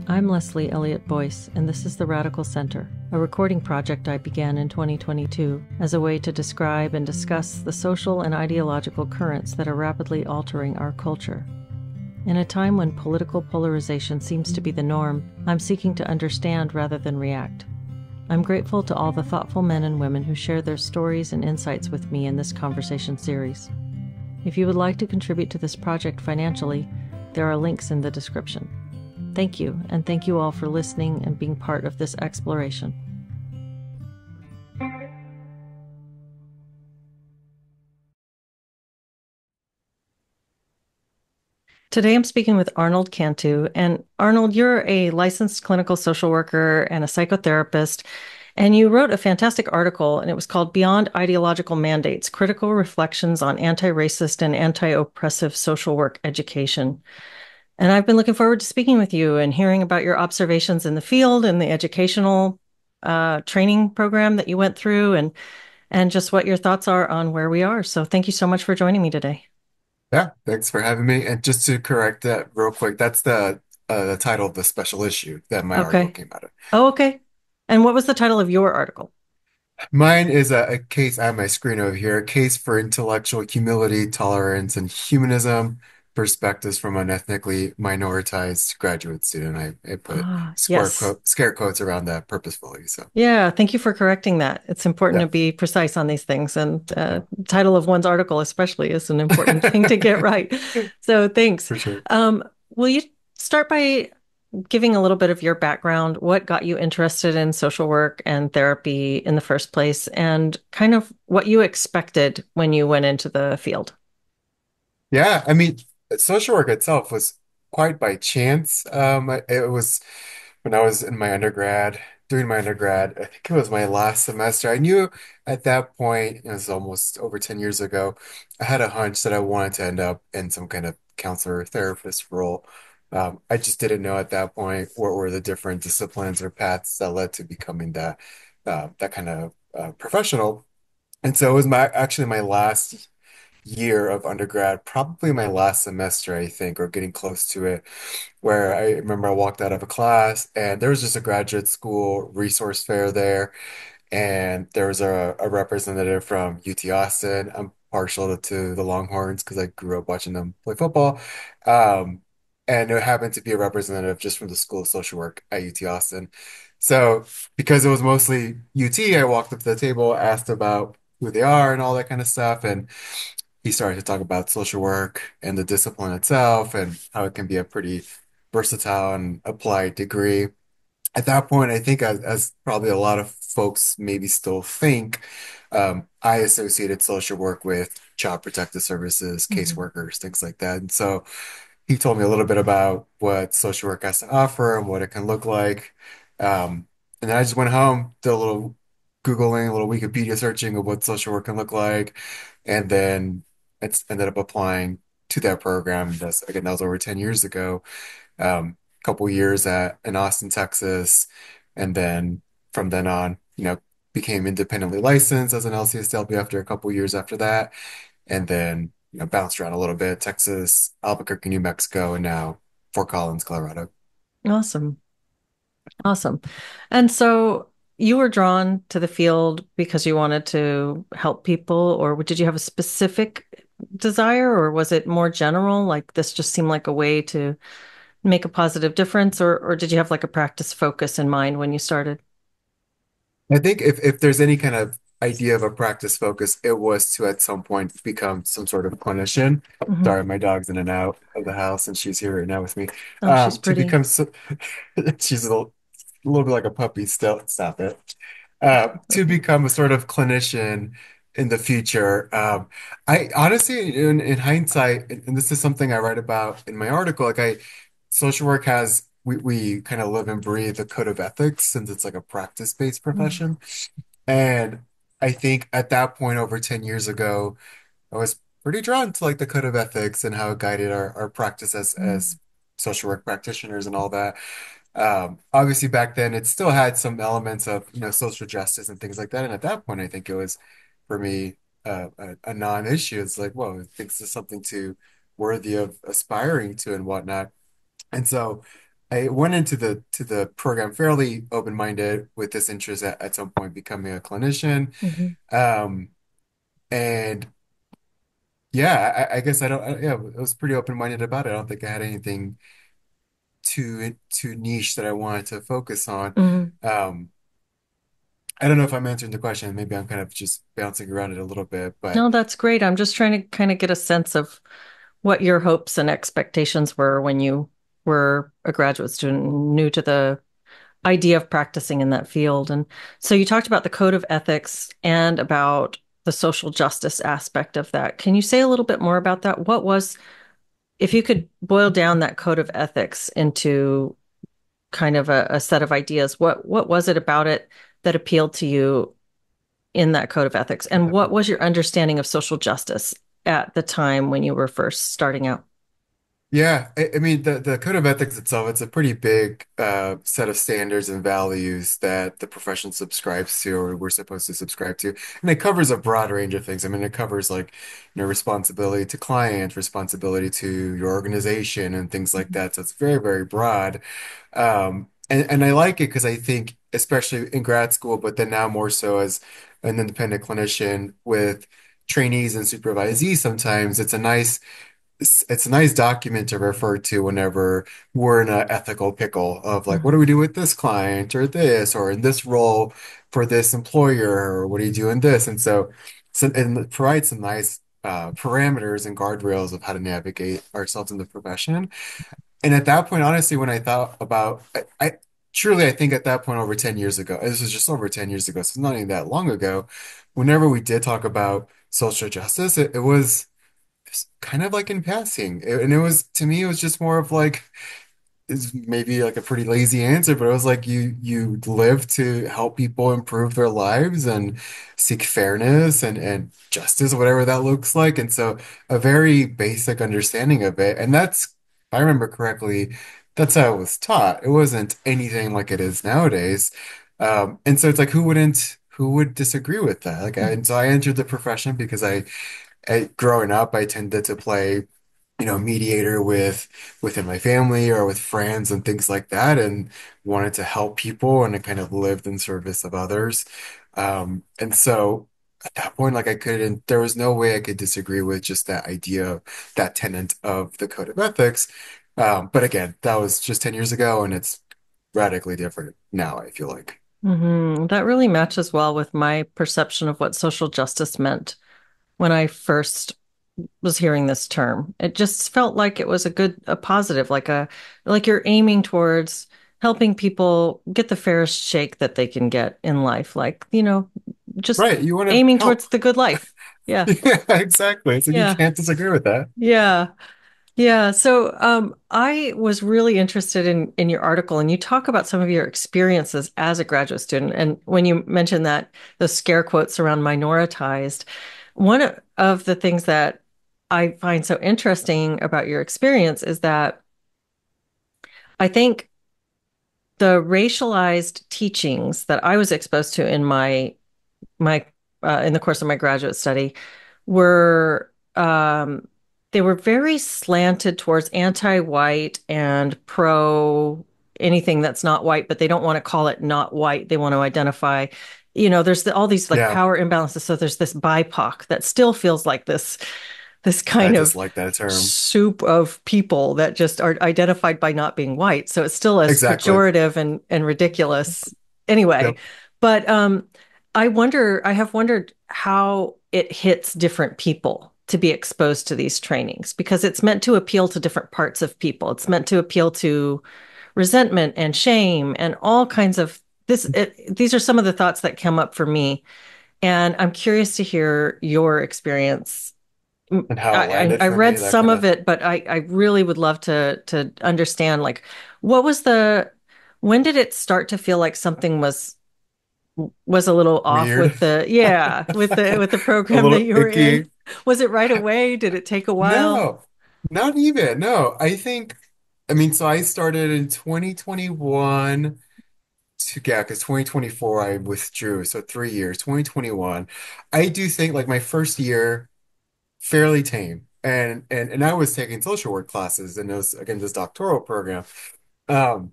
I'm Leslie Elliott Boyce, and this is The Radical Center, a recording project I began in 2022 as a way to describe and discuss the social and ideological currents that are rapidly altering our culture. In a time when political polarization seems to be the norm, I'm seeking to understand rather than react. I'm grateful to all the thoughtful men and women who share their stories and insights with me in this conversation series. If you would like to contribute to this project financially, there are links in the description. Thank you, and thank you all for listening and being part of this exploration. Today I'm speaking with Arnold Cantú. And Arnold, you're a licensed clinical social worker and a psychotherapist, and you wrote a fantastic article, and it was called Beyond Ideological Mandates, Critical Reflections on Anti-Racist and Anti-Oppressive Social Work Education. And I've been looking forward to speaking with you and hearing about your observations in the field and the educational training program that you went through and just what your thoughts are on where we are. So thank you so much for joining me today. Yeah, thanks for having me. And just to correct that real quick, that's the title of the special issue that my article Okay. came out of. Oh, okay. And what was the title of your article? Mine is a case, I have my screen over here, a case for intellectual humility, tolerance, and humanism, perspectives from an ethnically minoritized graduate student. I put Yes. scare quotes around that purposefully. So Yeah, thank you for correcting that. It's important yeah, to be precise on these things, and title of one's article especially is an important thing to get right. So thanks. for sure. Will you start by giving a little bit of your background? What got you interested in social work and therapy in the first place, and kind of what you expected when you went into the field? Yeah, I mean, social work itself was quite by chance. It was when I was in my undergrad, doing my undergrad. I think it was my last semester. I knew at that point, it was almost over 10 years ago, I had a hunch that I wanted to end up in some kind of counselor or therapist role. I just didn't know at that point what were the different disciplines or paths that led to becoming that kind of professional. And so it was my actually my last year of undergrad, probably my last semester, I think, or getting close to it, where I remember I walked out of a class and there was just a graduate school resource fair there. And there was a representative from UT Austin. I'm partial to the Longhorns because I grew up watching them play football. Um, and it happened to be a representative just from the School of Social Work at UT Austin. So because it was mostly UT, I walked up to the table, asked about who they are and all that kind of stuff. And he started to talk about social work and the discipline itself and how it can be a pretty versatile and applied degree. At that point, I think as probably a lot of folks maybe still think, I associated social work with child protective services, Mhm. caseworkers, things like that. And so he told me a little bit about what social work has to offer and what it can look like. And then I just went home, did a little Googling, a little Wikipedia searching of what social work can look like, and then it's ended up applying to that program. That's again, that was over 10 years ago. Couple years at in Austin, Texas, and then from then on, became independently licensed as an LCSW after a couple years after that and then bounced around a little bit, Texas, Albuquerque, New Mexico, and now Fort Collins, Colorado. Awesome. Awesome. And so you were drawn to the field because you wanted to help people, or did you have a specific desire, or was it more general? Like this just seemed like a way to make a positive difference, or did you have like a practice focus in mind when you started? I think if there's any kind of idea of a practice focus, it was to at some point become some sort of clinician. Hmm. Sorry, my dog's in and out of the house, and she's here right now with me. Oh, she's To pretty. become so, she's a little bit like a puppy still. Stop it. To become a sort of clinician in the future. I honestly, in hindsight, and this is something I write about in my article, social work has, we kind of live and breathe the code of ethics since it's like a practice-based Mhm. profession. And I think at that point, over 10 years ago, I was pretty drawn to like the code of ethics and how it guided our practice as social work practitioners and all that. Obviously, back then, it still had some elements of social justice and things like that. And at that point, I think it was for me a non-issue. It's like, whoa, I think this is something to worthy of aspiring to and whatnot. And so. I went into the program fairly open-minded with this interest at some point becoming a clinician. Hmm. Um, and yeah, I guess I don't, yeah, I was pretty open-minded about it. I don't think I had anything too niche that I wanted to focus on. Hmm. Um, I don't know if I'm answering the question. Maybe I'm kind of just bouncing around it a little bit, but No, that's great. I'm just trying to kind of get a sense of what your hopes and expectations were when you were a graduate student, new to the idea of practicing in that field. And so you talked about the code of ethics and about the social justice aspect of that. Can you say a little bit more about that? What was, if you could boil down that code of ethics into kind of a set of ideas, what was it about it that appealed to you in that code of ethics? And what was your understanding of social justice at the time when you were first starting out? yeah, I mean the code of ethics itself, it's a pretty big set of standards and values that the profession subscribes to or we're supposed to subscribe to. And it covers a broad range of things. I mean, it covers like, responsibility to client, responsibility to your organization and things like that. So it's very, very broad. And I like it because I think, especially in grad school, but then now more so as an independent clinician with trainees and supervisees, sometimes it's a nice document to refer to whenever we're in an ethical pickle of like, what do we do with this client or this, or in this role for this employer, or what do you do in this? And so and it provides some nice parameters and guardrails of how to navigate ourselves in the profession. And at that point, honestly, when I thought about, I truly, I think at that point, over 10 years ago, this was just over 10 years ago, so it's not even that long ago, whenever we did talk about social justice, it was kind of like in passing. And it was, to me, it was just more of like, is maybe like a pretty lazy answer, but it was like you live to help people improve their lives and seek fairness and justice, whatever that looks like. And so a very basic understanding of it. And that's, if I remember correctly, that's how it was taught. It wasn't anything like it is nowadays. And so it's like who would disagree with that? Like, and so I entered the profession because growing up, I tended to play, mediator within my family or with friends and things like that, and wanted to help people, and I kind of lived in service of others. And so at that point, like there was no way I could disagree with just that idea, that tenet of the code of ethics. But again, that was just 10 years ago, and it's radically different now, I feel like. That really matches well with my perception of what social justice meant when I first was hearing this term. It just felt like it was a positive, like you're aiming towards helping people get the fairest shake that they can get in life. Like, just Right, you want to aiming help. towards the good life. Yeah. Yeah, exactly. So you Yeah. can't disagree with that. Yeah. Yeah. So I was really interested in your article, and you talk about some of your experiences as a graduate student. And when you mentioned that, the scare quotes around minoritized, one of the things that I find so interesting about your experience is that I think the racialized teachings that I was exposed to in my in the course of my graduate study were they were very slanted towards anti-white and pro anything that's not white, but they don't want to call it not white. They want to identify, there's all these like Yeah, power imbalances. So there's this BIPOC that still feels like this I kind just of like that term. soup of people that just are identified by not being white. So it's still as Exactly. pejorative and ridiculous anyway. Yep. But I have wondered how it hits different people to be exposed to these trainings because it's meant to appeal to different parts of people. It's meant to appeal to resentment and shame and all kinds of these are some of the thoughts that come up for me. And I'm curious to hear your experience. And how it landed I for me, read that some kind of of it, but I really would love to understand like what was when did it start to feel like something was a little off weird. with the A program that little you were in? icky. Was it right away? Did it take a while? No, not even. No, I mean, so I started in 2021 yeah, because 2024 I withdrew. So 3 years, 2021. I do think like my first year, fairly tame. And I was taking social work classes and it was again this doctoral program. Um,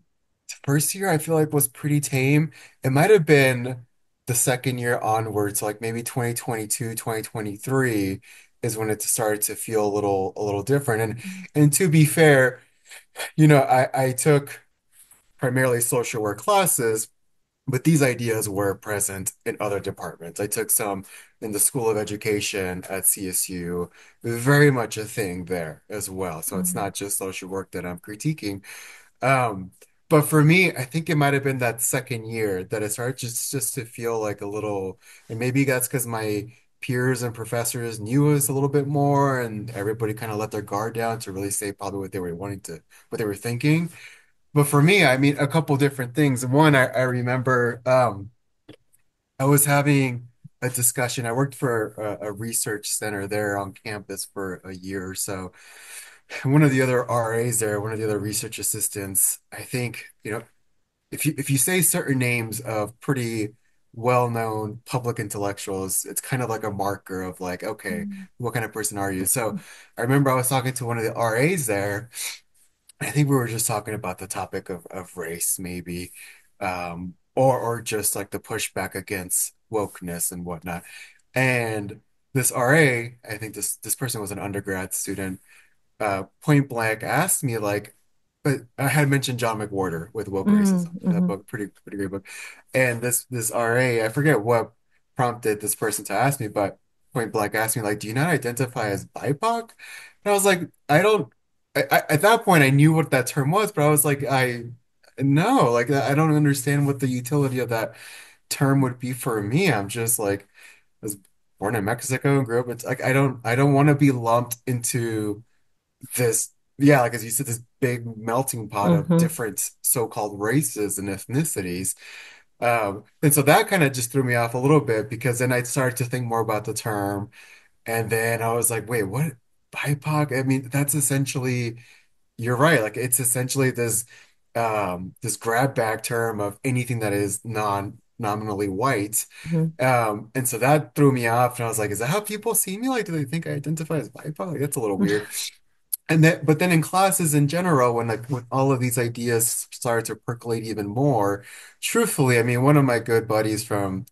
first year I feel like was pretty tame. It might have been the second year onwards, like maybe 2022, 2023 is when it started to feel a little different. And to be fair, I took primarily social work classes, but these ideas were present in other departments. I took some in the School of Education at CSU, very much a thing there as well. So it's Mhm. not just social work that I'm critiquing. Um, but for me, I think it might have been that second year that it started just to feel like a little, and maybe that's because my peers and professors knew us a little bit more, and everybody kind of let their guard down to really say probably what they were thinking. But for me, I mean, a couple different things. One, I remember I was having a discussion. I worked for a research center there on campus for a year or so. One of the other RAs there, one of the other research assistants, I think, if you say certain names of pretty well-known public intellectuals, it's kind of like a marker of like, okay, Mhm. what kind of person are you? So I remember I was talking to one of the RAs there. I think we were just talking about the topic of race, maybe, or just like the pushback against wokeness and whatnot. And this RA, I think this person was an undergrad student, point blank asked me like, but I had mentioned John McWhorter with Woke Mhm. Racism, that Mhm. book, pretty great book. And this RA, I forget what prompted this person to ask me, but point blank asked me like, do you not identify as BIPOC? And I was like, I don't. At that point, I knew what that term was, but I was like, I no, like I don't understand what the utility of that term would be for me. I'm just like, I was born in Mexico and grew up. It's like I don't want to be lumped into this, yeah, like as you said, this big melting pot of Mhm. different so-called races and ethnicities. And so that kind of just threw me off a little bit because then I started to think more about the term. And then I was like, wait, what? BIPOC? I mean, that's essentially, you're right. Like it's essentially this grab bag term of anything that is non-nominally white. Mhm. And so that threw me off. And I was like, is that how people see me? Like, do they think I identify as BIPOC? Like, that's a little weird. But then in classes in general, when all of these ideas started to percolate even more, truthfully, I mean, one of my good buddies from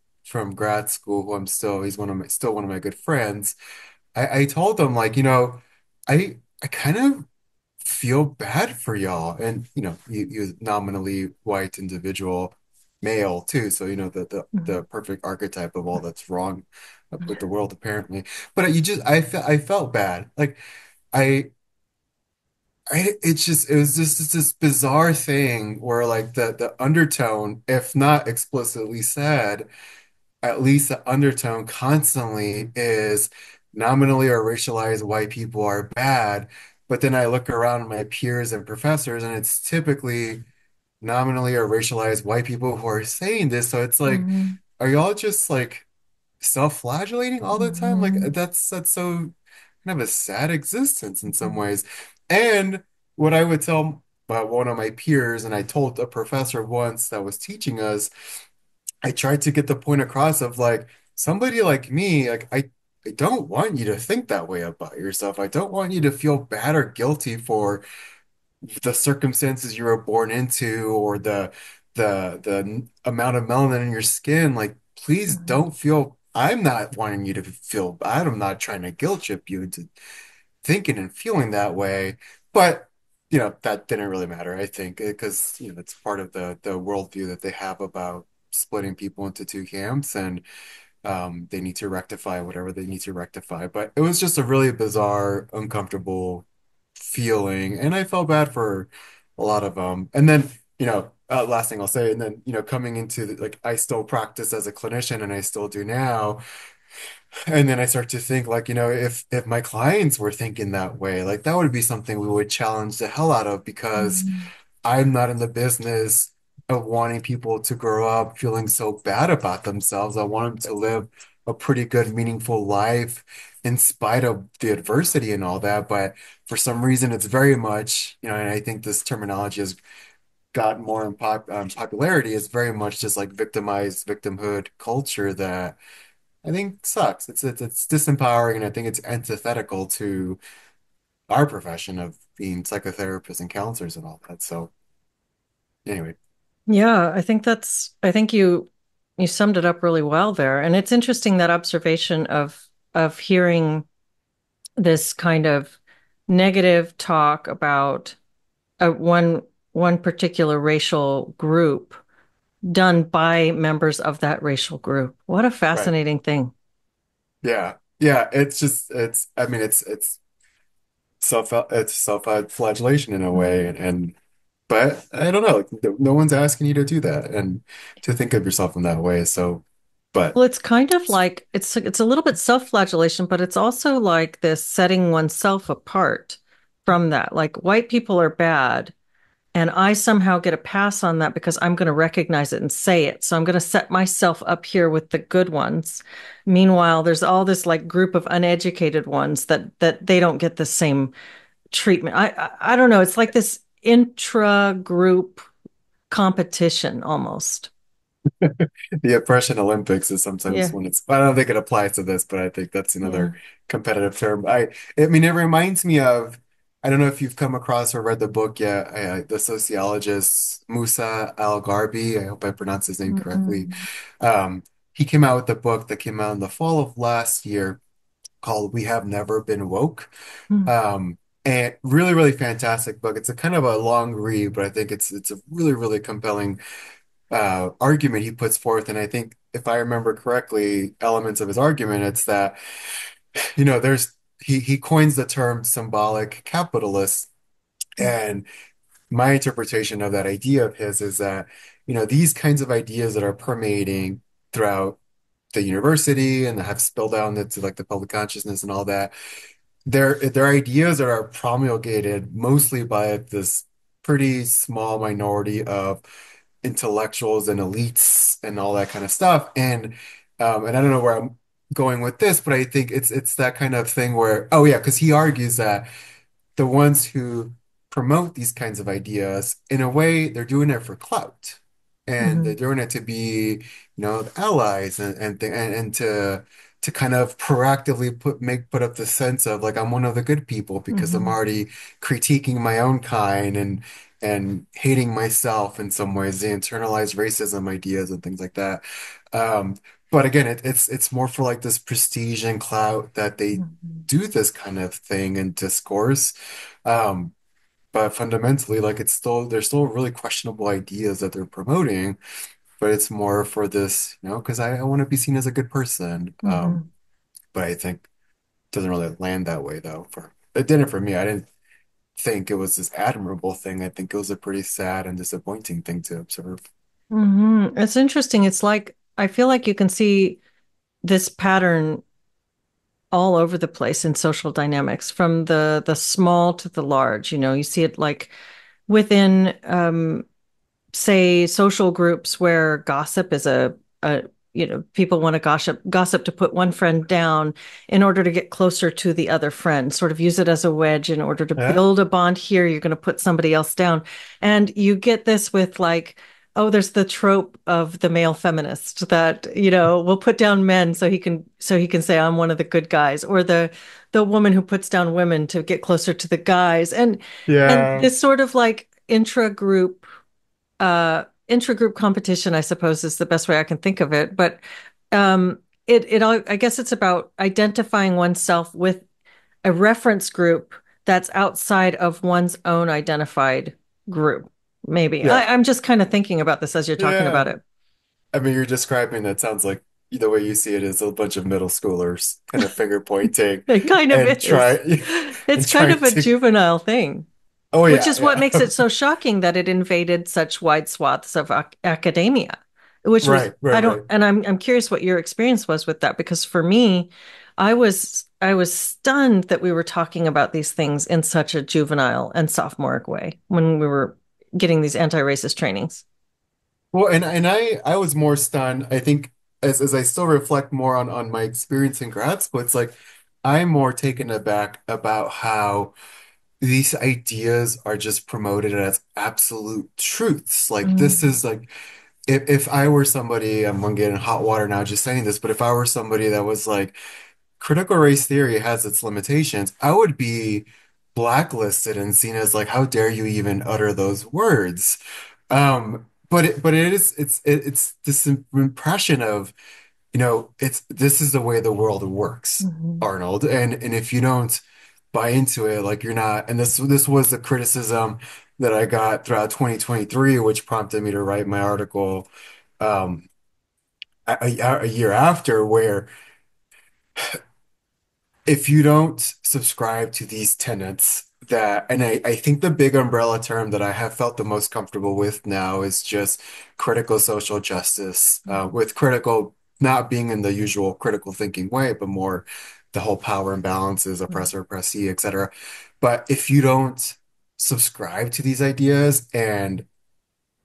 grad school, who he's still one of my good friends. I told him like, I kind of feel bad for y'all, and he was nominally white individual, male too, so the Mhm. perfect archetype of all that's wrong with the world apparently. But I felt bad, like. I it was just this bizarre thing where like the undertone, if not explicitly said, at least the undertone constantly is nominally or racialized white people are bad. But then I look around at my peers and professors, and it's typically nominally or racialized white people who are saying this. So it's like, Mhm. are y'all just like self-flagellating all the time? Like Mhm. that's so kind of a sad existence in some ways. And what I would tell one of my peers, and I told a professor once that was teaching us, I tried to get the point across of like somebody like me, like I don't want you to think that way about yourself. I don't want you to feel bad or guilty for the circumstances you were born into or the amount of melanin in your skin. Like, please Mhm. don't feel. I'm not wanting you to feel bad. I'm not trying to guilt trip you into thinking and feeling that way. But that didn't really matter, I think, because it's part of the worldview that they have about splitting people into two camps, and they need to rectify whatever they need to rectify. But it was just a really bizarre, uncomfortable feeling, and I felt bad for a lot of them. And then, last thing I'll say, and then, coming into like I still practice as a clinician, and I still do now. And then I start to think like, if my clients were thinking that way, like that would be something we would challenge the hell out of because Mhm. I'm not in the business of wanting people to grow up feeling so bad about themselves. I want them to live a pretty good, meaningful life in spite of the adversity and all that. But for some reason, it's very much, and I think this terminology has gotten more in popularity, is very much just like victimized victimhood culture that I think sucks. It's disempowering, and I think it's antithetical to our profession of being psychotherapists and counselors and all that. So. Anyway, Yeah, I think you summed it up really well there. And it's interesting that observation of hearing this kind of negative talk about one particular racial group done by members of that racial group. What a right. fascinating thing. Yeah. Yeah. It's just, I mean, it's self-flagellation in a way. But I don't know, like, no one's asking you to do that and to think of yourself in that way. So, but Well, it's kind of like it's a little bit self-flagellation, but it's also like this setting oneself apart from that. Like white people are bad, and I somehow get a pass on that because I'm going to recognize it and say it. So I'm going to set myself up here with the good ones. Meanwhile, there's all this like group of uneducated ones that they don't get the same treatment. I don't know. It's like this intra-group competition almost. the oppression Olympics is sometimes Yeah. when it's, I don't think it applies to this, but I think that's Yeah. another competitive term. I mean, it reminds me of, I don't know if you've come across or read the book yet, the sociologist Musa Al-Gharbi. I hope I pronounced his name correctly. Mm-mm. Um, he came out with a book that came out in the fall of last year called We Have Never Been Woke. Mm. And really, really fantastic book. It's a kind of a long read, but I think it's a really, really compelling argument he puts forth. And I think if I remember correctly, elements of his argument, it's that, there's he coins the term symbolic capitalist. And my interpretation of that idea of his is that, these kinds of ideas that are permeating throughout the university and that have spilled down into like the public consciousness and all that, they're ideas that are promulgated mostly by this pretty small minority of intellectuals and elites and all that kind of stuff. And I don't know where I'm going with this, but I think it's that kind of thing where, oh yeah, because he argues that the ones who promote these kinds of ideas, in a way, they're doing it for clout. And they're Mhm. doing it to be, allies and to kind of proactively put up the sense of like I'm one of the good people because I'm Mhm. already critiquing my own kind and hating myself in some ways, the internalized racism ideas and things like that. Um, but again, it's more for like this prestige and clout that they Mhm. do this kind of thing and discourse. Um, but fundamentally, like there's still really questionable ideas that they're promoting, but it's more for this, because I want to be seen as a good person. Mhm. But I think it doesn't really land that way though. It didn't for me. I didn't think it was this admirable thing. I think it was a pretty sad and disappointing thing to observe. Mhm. It's interesting. It's like I feel like you can see this pattern all over the place in social dynamics, from the small to the large. You know, you see it like within say social groups where gossip is a people want to gossip to put one friend down in order to get closer to the other friend, sort of use it as a wedge in order to Yeah. build a bond. Here you're going to put somebody else down, and you get this with like, oh, there's the trope of the male feminist that will put down men so he can say I'm one of the good guys, or the woman who puts down women to get closer to the guys. And Yeah. this sort of like intra-group competition, I suppose, is the best way I can think of it. But I guess it's about identifying oneself with a reference group that's outside of one's own identified group. Maybe Yeah. I'm just kind of thinking about this as you're talking Yeah. about it. I mean, you're describing that sounds like the way you see it is a bunch of middle schoolers kind of finger pointing It kind of and is. It's and kind of trying a to. juvenile thing, Oh which yeah, is what makes yeah. it so shocking that it invaded such wide swaths of academia, which was Right, right, I don't right. and I'm curious what your experience was with that, because for me, I was stunned that we were talking about these things in such a juvenile and sophomoric way when we were getting these anti-racist trainings. Well, and I was more stunned. I think as I still reflect more on my experience in grad school, it's like I'm more taken aback about how these ideas are just promoted as absolute truths. Like this Mm, is like if I were somebody, I'm gonna get in hot water now just saying this, but if I were somebody that was like critical race theory has its limitations, I would be blacklisted and seen as like, how dare you even utter those words? But it's this impression of, it's this is the way the world works, Hmm. Arnold. And if you don't buy into it, like you're not, and this was the criticism that I got throughout 2023, which prompted me to write my article um a year after, where if you don't subscribe to these tenets that, and I think the big umbrella term that I have felt the most comfortable with now is just critical social justice, with critical not being in the usual critical thinking way, but more the whole power imbalances, oppressor, oppressee, etc. But if you don't subscribe to these ideas and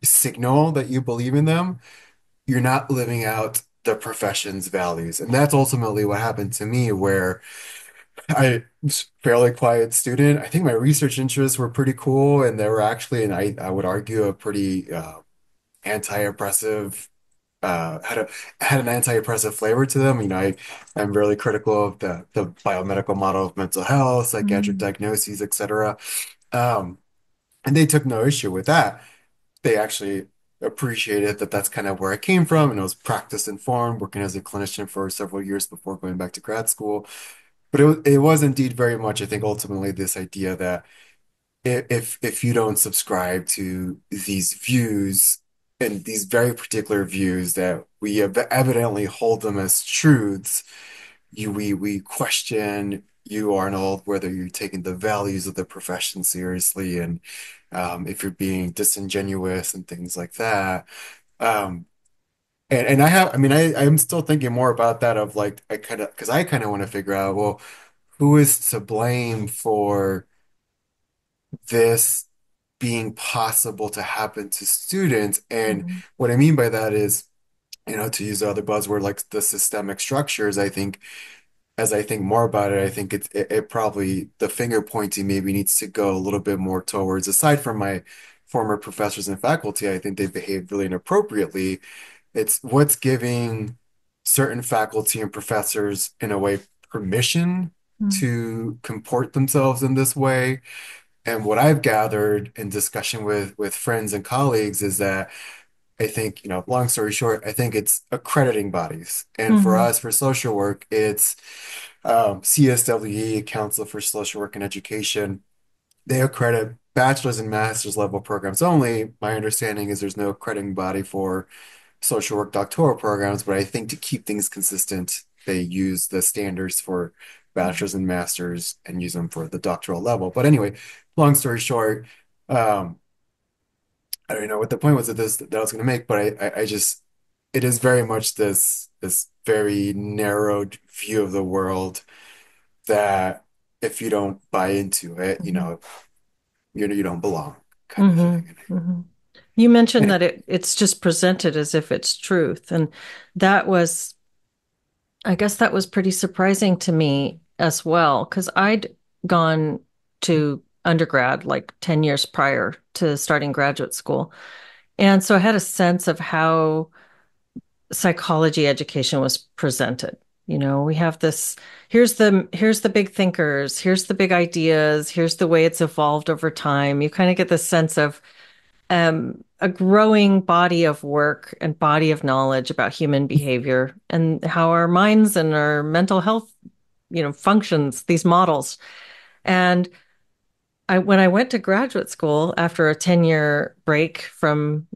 signal that you believe in them, you're not living out the profession's values. And that's ultimately what happened to me, where I was a fairly quiet student. I think my research interests were pretty cool, and they were actually, and I would argue, a pretty anti-oppressive, had an anti-oppressive flavor to them. I'm really critical of the biomedical model of mental health, psychiatric Hmm. diagnoses, etc. Um, and they took no issue with that. They actually appreciated that that's kind of where I came from, and I was practice informed, working as a clinician for several years before going back to grad school. But it was indeed very much, I think, ultimately this idea that if you don't subscribe to these views and these very particular views that we evidently hold them as truths, we question you, Arnold, whether you're taking the values of the profession seriously, and if you're being disingenuous and things like that. Um, and I'm still thinking more about that, of like, because I kind of want to figure out, well, who is to blame for this being possible to happen to students? And Hmm. what I mean by that is, to use the other buzzword, like the systemic structures, I think, as I think more about it, I think it probably, the finger pointing maybe needs to go a little bit more towards, aside from my former professors and faculty, I think they behaved really inappropriately. It's what's giving certain faculty and professors, in a way, permission to comport themselves in this way. And what I've gathered in discussion with friends and colleagues is that, I think, long story short, I think it's accrediting bodies. And for Hmm. us, for social work, it's CSWE, Council for Social Work and Education. They accredit bachelor's and master's level programs only. My understanding is there's no accrediting body for social work doctoral programs, but I think to keep things consistent, they use the standards for bachelor's and master's and use them for the doctoral level. But anyway, long story short, um, I don't know what the point was of this that I was going to make, but I just, it is very much this very narrowed view of the world that if you don't buy into it, Hmm. you don't belong, kind of Hmm. thing. Hmm. You mentioned And that it's just presented as if it's truth. And that was, I guess that was pretty surprising to me as well, because I'd gone to undergrad like 10 years prior to starting graduate school. And so I had a sense of how psychology education was presented. We have this, here's the big thinkers, here's the big ideas, here's the way it's evolved over time. You kind of get this sense of a growing body of work and body of knowledge about human behavior and how our minds and our mental health, functions, these models. And when I went to graduate school after a 10-year break from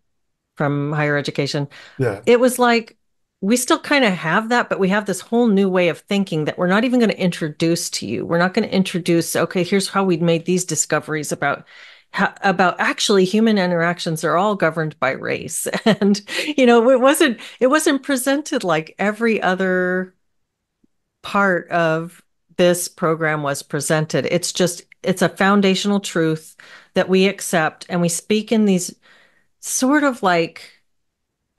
higher education, yeah, it was like we still kind of have that, but we have this whole new way of thinking that we're not even going to introduce to you. We're not going to introduce, okay, here's how we made these discoveries about about actually human interactions are all governed by race. And it wasn't presented like every other part of this program was presented. It's a foundational truth that we accept and we speak in these sort of like,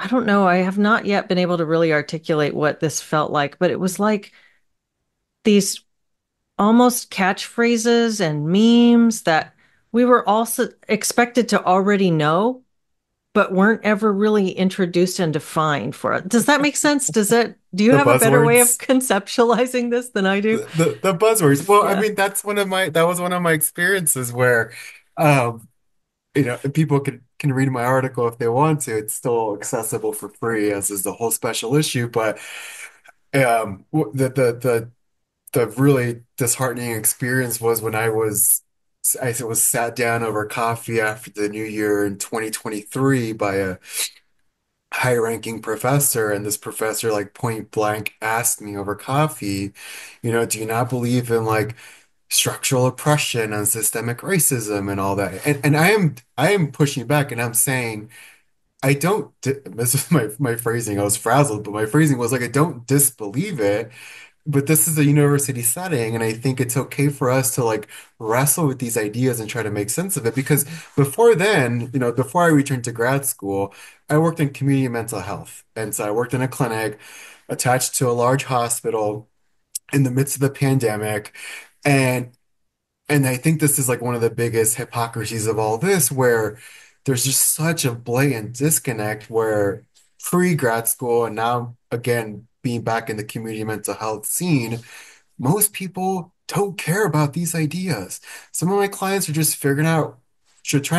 I don't know. I have not yet been able to really articulate what this felt like, but it was like these almost catchphrases and memes that we were also expected to already know, but weren't ever really introduced and defined for it. Does that make sense? Do you the have a better way of buzzwords. conceptualizing this than I do? The buzzwords. Well, I Yeah. mean, that was one of my experiences where, um, people can read my article if they want to. It's still accessible for free, as is the whole special issue. But the really disheartening experience was when I was sat down over coffee after the new year in 2023 by a high-ranking professor, and this professor like point blank asked me over coffee, do you not believe in like structural oppression and systemic racism and all that? And I am pushing back and I'm saying I don't this is my phrasing. I was frazzled, but my phrasing was like I don't disbelieve it. But this is a university setting, and I think it's okay for us to like wrestle with these ideas and try to make sense of it. Because before then, before I returned to grad school, I worked in community mental health. And so I worked in a clinic attached to a large hospital in the midst of the pandemic. And and I think this is like one of the biggest hypocrisies of all this, where there's just such a blatant disconnect where pre-grad school and now again being back in the community mental health scene, most people don't care about these ideas. Some of my clients are just trying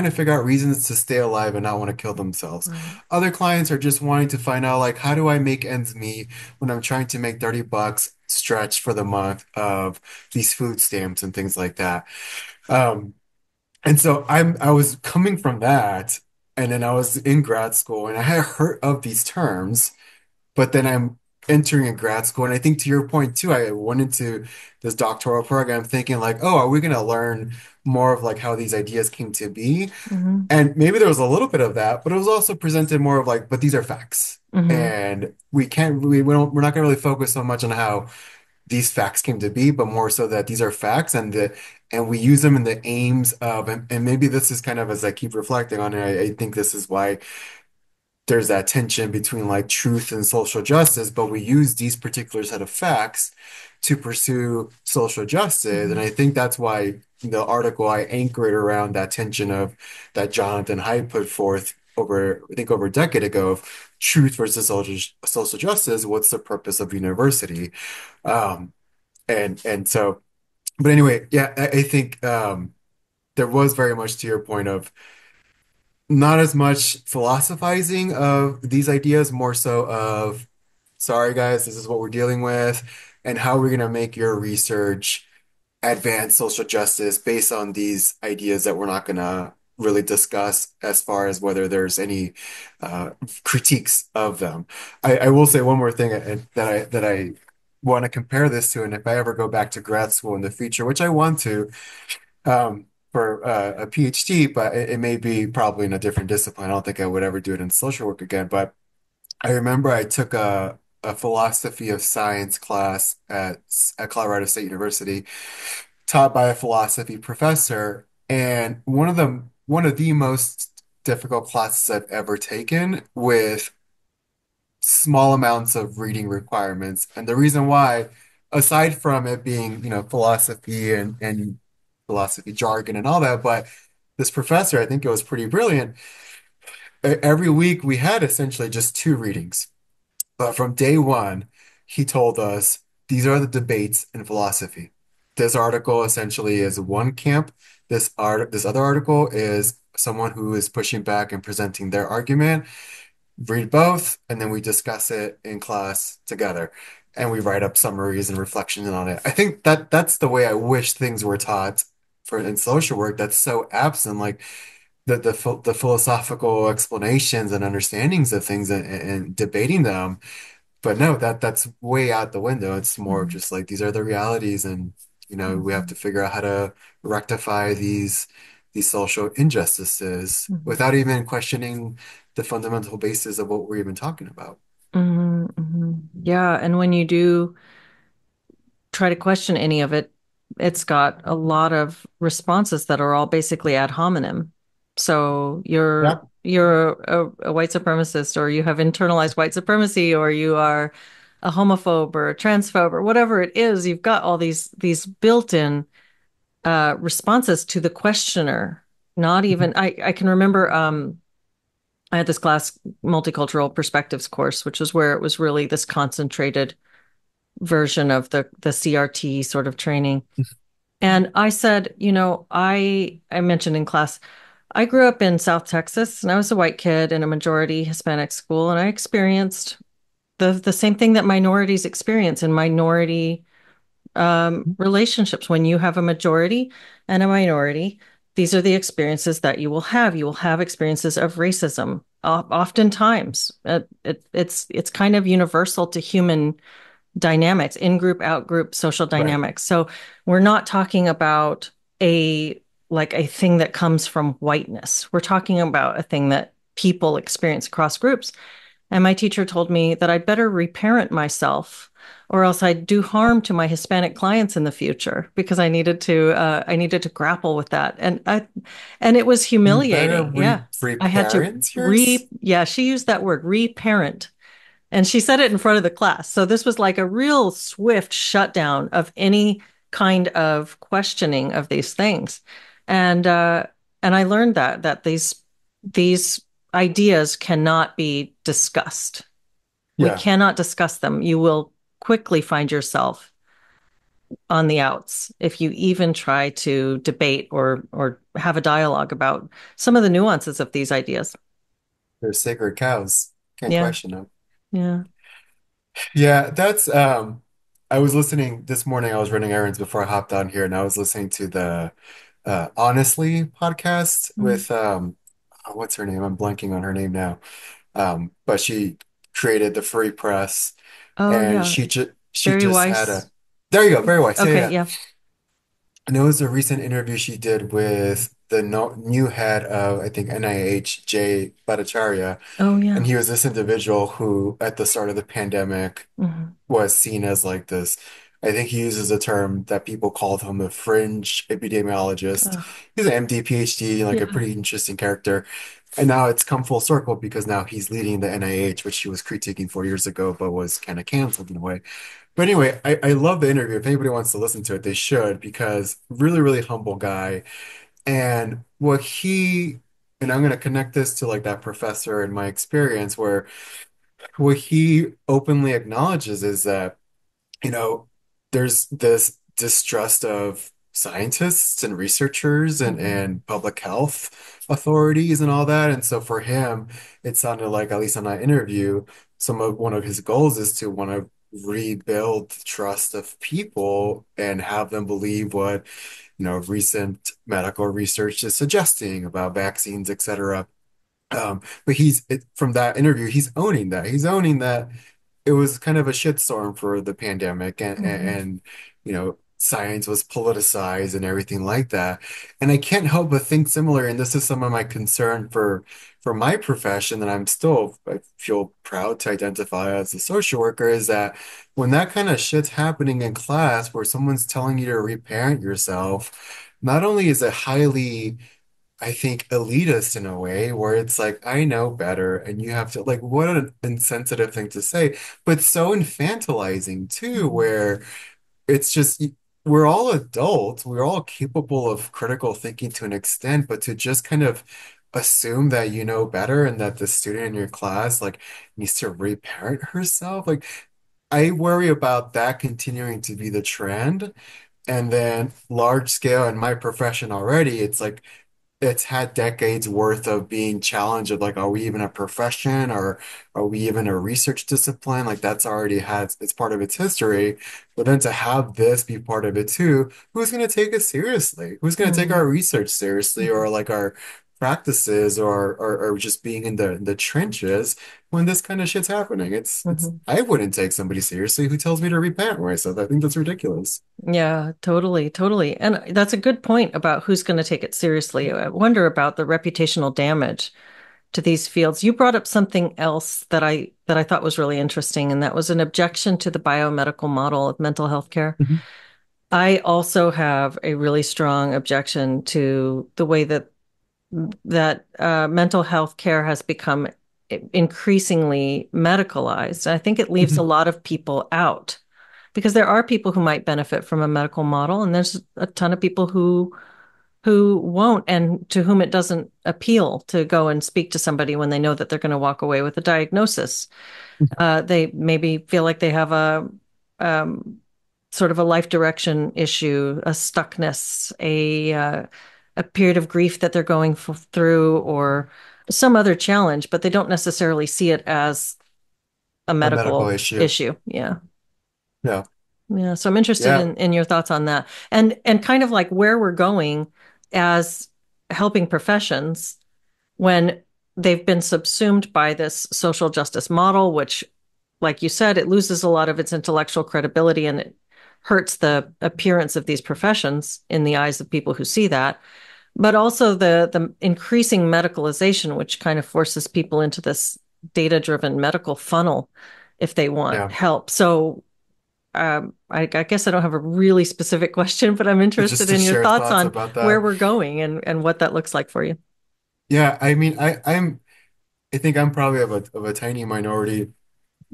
to figure out reasons to stay alive and not want to kill themselves. Right. Other clients are just wanting to find out, like, how do I make ends meet when I'm trying to make 30 bucks stretch for the month of these food stamps and things like that. Um, and so I was coming from that, and then I was in grad school and I had heard of these terms, but then I'm entering a grad school. And I think to your point too, I went into this doctoral program thinking like, oh, are we going to learn more of like how these ideas came to be? Hmm. And maybe there was a little bit of that, but it was also presented more of like, but these are facts. Hmm. And we're not going to really focus so much on how these facts came to be, but more so that these are facts and we use them in the aims of, and maybe this is kind of as I keep reflecting on it, I think this is why there's that tension between like truth and social justice, but we use these particular set of facts to pursue social justice. And Hmm. I think that's why the article I anchored around that tension of that Jonathan Haidt put forth I think over a decade ago of truth versus social justice. What's the purpose of university? Um, and so, but anyway, yeah, I think there was very much to your point of not as much philosophizing of these ideas, more so of, sorry guys, this is what we're dealing with, and how we're going to make your research advance social justice based on these ideas that we're not going to really discuss as far as whether there's any critiques of them. I will say one more thing that I want to compare this to, and if I ever go back to grad school in the future, which I want to, for a PhD, but it may be probably in a different discipline. I don't think I would ever do it in social work again. But I remember I took a philosophy of science class at Colorado State University, taught by a philosophy professor, and one of the most difficult classes I've ever taken with small amounts of reading requirements. And the reason why, aside from it being, philosophy and philosophy jargon and all that, but this professor, I think it was pretty brilliant. Every week we had essentially just two readings. But from day one, he told us these are the debates in philosophy. This article essentially is one camp. This other article is someone who is pushing back and presenting their argument. Read both, and then we discuss it in class together. And we write up summaries and reflections on it. I think that's the way I wish things were taught for in social work. That's so absent, like the philosophical explanations and understandings of things and debating them. But no, that's way out the window. It's more of Hmm. just like these are the realities, and we have Hmm. to figure out how to rectify these social injustices Hmm. without even questioning the fundamental basis of what we're even talking about. Hmm. Hmm. Yeah, and when you do try to question any of it, it's got a lot of responses that are all basically ad hominem. So Yeah. you're a white supremacist, or you have internalized white supremacy, or you are a homophobe or a transphobe or whatever it is. You've got all these built-in responses to the questioner. Not even I can remember I had this class multicultural perspectives course, which was where it was really this concentrated version of the CRT sort of training. And I said, I mentioned in class, I grew up in South Texas and I was a white kid in a majority Hispanic school, and I experienced the same thing that minorities experience in minority relationships. When you have a majority and a minority, these are the experiences that you will have. You will have experiences of racism. Oftentimes, it's kind of universal to human dynamics, in group, out group, social Right. dynamics. So we're not talking about a like a thing that comes from whiteness. We're talking about a thing that people experience across groups. And my teacher told me that I'd better reparent myself or else I'd do harm to my Hispanic clients in the future because I needed to grapple with that. And it was You better humiliating. Yeah. I had to reparent yours? yeah, she used that word, reparent. And she said it in front of the class. So this was like a real swift shutdown of any kind of questioning of these things. And and I learned that these ideas cannot be discussed. We Yeah. cannot discuss them. You will quickly find yourself on the outs if you even try to debate or have a dialogue about some of the nuances of these ideas. They're sacred cows. Can't Yeah, question them. yeah. Yeah, that's I was listening this morning, I was running errands before I hopped on here and I was listening to the Honestly podcast Mm. with what's her name? I'm blanking on her name now. But she created the Free Press Oh and yeah. she Very just had wise. a there you go, very wise. Yeah, Okay, yeah. yeah. And it was a recent interview she did with the no, new head of, I think, NIH, Jay Bhattacharya. Oh And yeah. he was this individual who, at the start of the pandemic, Hmm. was seen as like this. I think he uses a term that people called him a fringe epidemiologist. Oh, He's an MD, PhD, like a yeah. pretty interesting character. And now it's come full circle because now he's leading the NIH, which he was critiquing 4 years ago, but was kind of canceled in a way. But anyway, I love the interview. If anybody wants to listen to it, they should because really, really humble guy. And and I'm going to connect this to like that professor in my experience where what he openly acknowledges is that there's this distrust of scientists and researchers Hmm. and public health authorities and all that. And so for him, it sounded like, at least on that interview, one of his goals is to want to rebuild the trust of people and have them believe what, recent medical research is suggesting about vaccines, et cetera. But from that interview, he's owning that. He's owning that it was kind of a shitstorm for the pandemic Hmm. science was politicized and everything like that. And I can't help but think similar, and this is some of my concern for my profession that I feel proud to identify as a social worker, is that when that kind of shit's happening in class where someone's telling you to reparent yourself, not only is it highly, I think, elitist in a way where it's like, I know better, and you have to, like, what an insensitive thing to say, but so infantilizing too, Hmm. where it's just, we're all adults, we're all capable of critical thinking to an extent, but to just kind of assume that you know better and that the student in your class, like, needs to reparent herself, like, I worry about that continuing to be the trend. And then large scale in my profession already, it's like, it's had decades worth of being challenged of like, are we even a profession or are we even a research discipline? Like that's already had, it's part of its history. But then to have this be part of it too, who's going to take it seriously? Who's going to take our Hmm. research seriously or Hmm. like our practices or just being in the trenches when this kind of shit's happening? Hmm. I wouldn't take somebody seriously who tells me to repent myself. I think that's ridiculous. Yeah, totally, totally. And that's a good point about who's going to take it seriously. I wonder about the reputational damage to these fields. You brought up something else that I thought was really interesting, and that was an objection to the biomedical model of mental health care. Mhm. I also have a really strong objection to the way that mental health care has become increasingly medicalized. I think it leaves a Mhm. lot of people out because there are people who might benefit from a medical model, and there's a ton of people who won't, and to whom it doesn't appeal to go and speak to somebody when they know that they're going to walk away with a diagnosis. They maybe feel like they have a um, sort of a life direction issue, a stuckness, a period of grief that they're going through or some other challenge, but they don't necessarily see it as a A medical medical issue. issue. Yeah. Yeah. Yeah. So I'm interested Yeah. in your thoughts on that and kind of like where we're going as helping professions when they've been subsumed by this social justice model, which, like you said, it loses a lot of its intellectual credibility and it hurts the appearance of these professions in the eyes of people who see that. But also the increasing medicalization, which kind of forces people into this data-driven medical funnel if they want Yeah. help. So I guess I don't have a really specific question, but I'm But just interested to in your share thoughts thoughts on about where that. we're going and what that looks like for you. Yeah, I mean, I think I'm probably of a tiny minority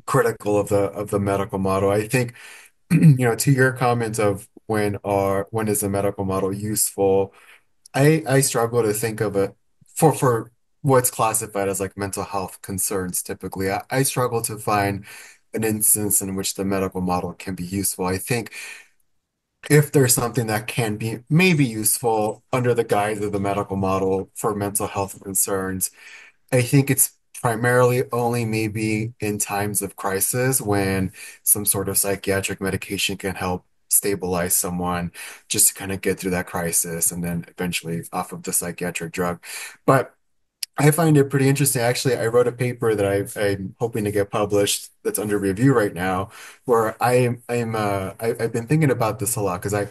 critical of the medical model. I think, to your comment of when is the medical model useful, I struggle to think of it for what's classified as like mental health concerns typically. I struggle to find an instance in which the medical model can be useful. I think if there's something that can be maybe useful under the guise of the medical model for mental health concerns, I think it's primarily only maybe in times of crisis when some sort of psychiatric medication can help stabilize someone just to kind of get through that crisis and then eventually off of the psychiatric drug. But I find it pretty interesting. Actually, I wrote a paper that I'm hoping to get published that's under review right now, where I've been thinking about this a lot because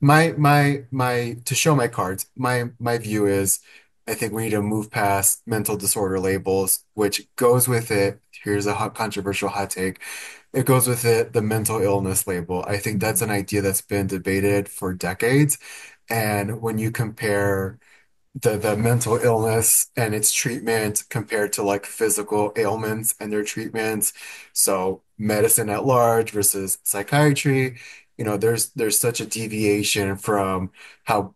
my to show my cards, my view is I think we need to move past mental disorder labels, which goes with it. Here's a controversial hot take. It goes with it, the mental illness label. I think that's an idea that's been debated for decades. And when you compare the mental illness and its treatment compared to like physical ailments and their treatments. So medicine at large versus psychiatry, there's such a deviation from how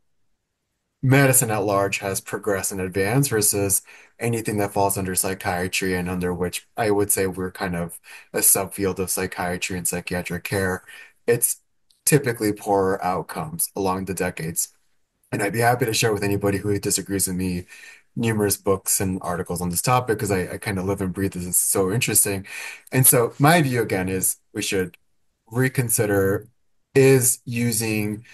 medicine at large has progressed and advanced versus anything that falls under psychiatry and under which I would say we're kind of a subfield of psychiatry and psychiatric care. It's typically poorer outcomes along the decades. And I'd be happy to share with anybody who disagrees with me numerous books and articles on this topic because I kind of live and breathe this. It's so interesting. And so my view again is we should reconsider, is using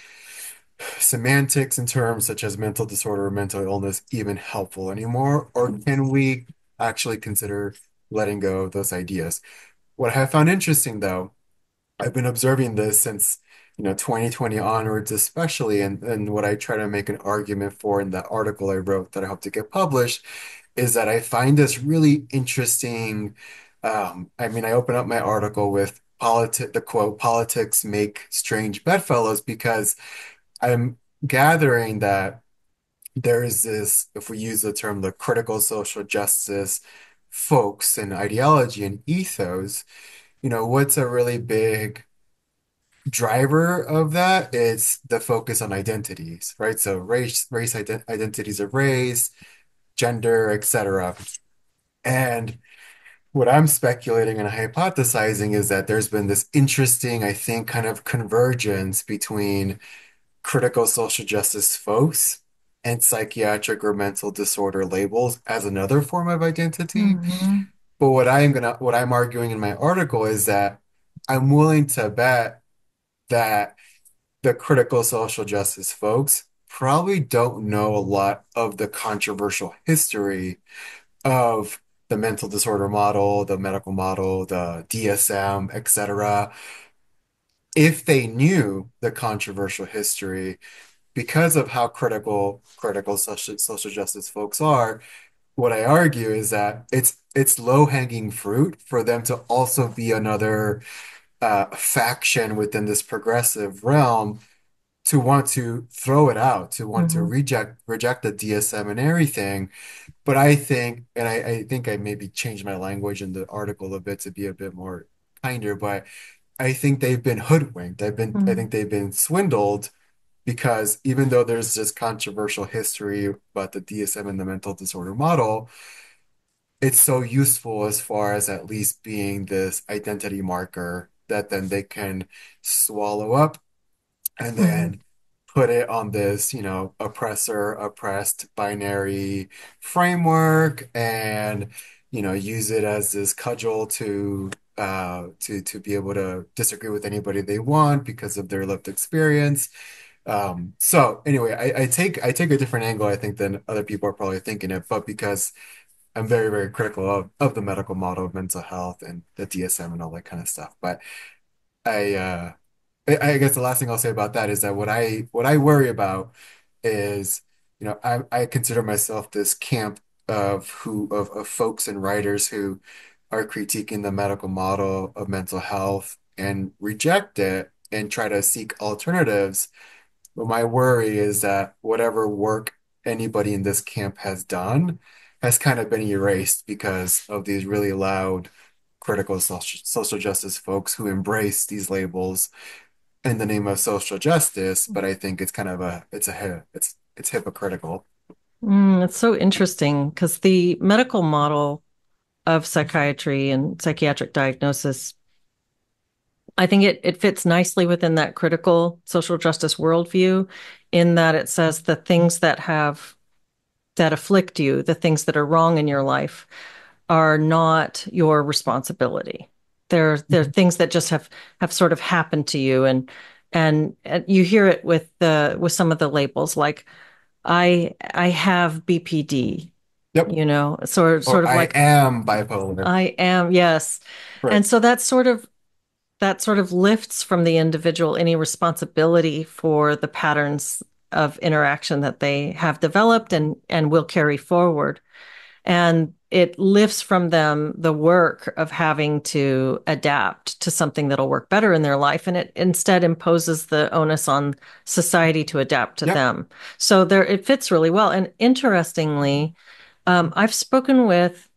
semantics and terms such as mental disorder or mental illness even helpful anymore? Or can we actually consider letting go of those ideas? What I have found interesting though, I've been observing this since 2020 onwards, especially, and what I try to make an argument for in that article I wrote that I hope to get published is that I find this really interesting. I mean, I open up my article with the quote, politics make strange bedfellows, because I'm gathering that there is this, if we use the term, the critical social justice folks and ideology and ethos, what's a really big driver of that is the focus on identities, right? So identities of race, gender, etc. And what I'm speculating and hypothesizing is that there's been this interesting, I think, kind of convergence between critical social justice folks and psychiatric or mental disorder labels as another form of identity. Mm-hmm. But what I'm arguing in my article is that I'm willing to bet that the critical social justice folks probably don't know a lot of the controversial history of the mental disorder model, the medical model, the DSM, etc. If they knew the controversial history, because of how critical social justice folks are, what I argue is that it's low-hanging fruit for them to also be another faction within this progressive realm to want to throw it out, to want to Mm-hmm. reject the DSM and everything. But I think, and I think I maybe changed my language in the article a bit to be a bit more kinder, but I think they've been hoodwinked. I Mm-hmm. think they've been swindled because even though there's this controversial history about the DSM and the mental disorder model, it's so useful as far as at least being this identity marker that then they can swallow up and Mm-hmm. then put it on this, oppressor, oppressed binary framework and, use it as this cudgel to be able to disagree with anybody they want because of their lived experience. So anyway, I take a different angle, I think, than other people are probably thinking it, but because I'm very, very critical of the medical model of mental health and the DSM and all that kind of stuff. But I I guess the last thing I'll say about that is that what I worry about is, I consider myself this camp of folks and writers who are critiquing the medical model of mental health and reject it and try to seek alternatives. But my worry is that whatever work anybody in this camp has done has kind of been erased because of these really loud critical social justice folks who embrace these labels in the name of social justice, but I think it's kind of it's hypocritical. It's so interesting because the medical model of psychiatry and psychiatric diagnosis, I think it fits nicely within that critical social justice worldview in that it says the things that afflict you, the things that are wrong in your life, are not your responsibility. They're Mhm. things that just have sort of happened to you, and you hear it with some of the labels like I have BPD, Yep. sort Or of I like am bipolar. I am, yes. Right. And so that sort of lifts from the individual any responsibility for the patterns of interaction that they have developed and will carry forward. And it lifts from them the work of having to adapt to something that'll work better in their life. And it instead imposes the onus on society to adapt to Yep. them. So it fits really well. And interestingly, I've spoken with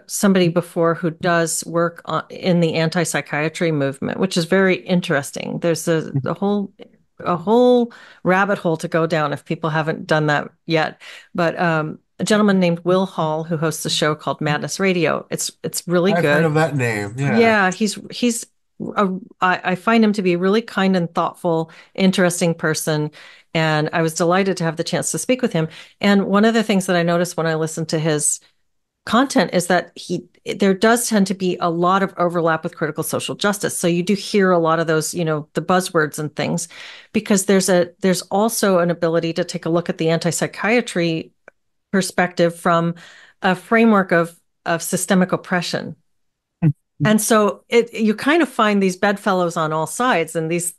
somebody before who does work in the anti-psychiatry movement, which is very interesting. There's a whole rabbit hole to go down if people haven't done that yet. But a gentleman named Will Hall who hosts a show called Madness Radio. It's really I've heard good. of that name. Yeah. Yeah, I find him to be a really kind and thoughtful, interesting person. And I was delighted to have the chance to speak with him. And one of the things that I noticed when I listened to his content is that there does tend to be a lot of overlap with critical social justice. So you do hear a lot of those, the buzzwords and things, because there's also an ability to take a look at the anti-psychiatry perspective from a framework of systemic oppression. And so you kind of find these bedfellows on all sides, and there's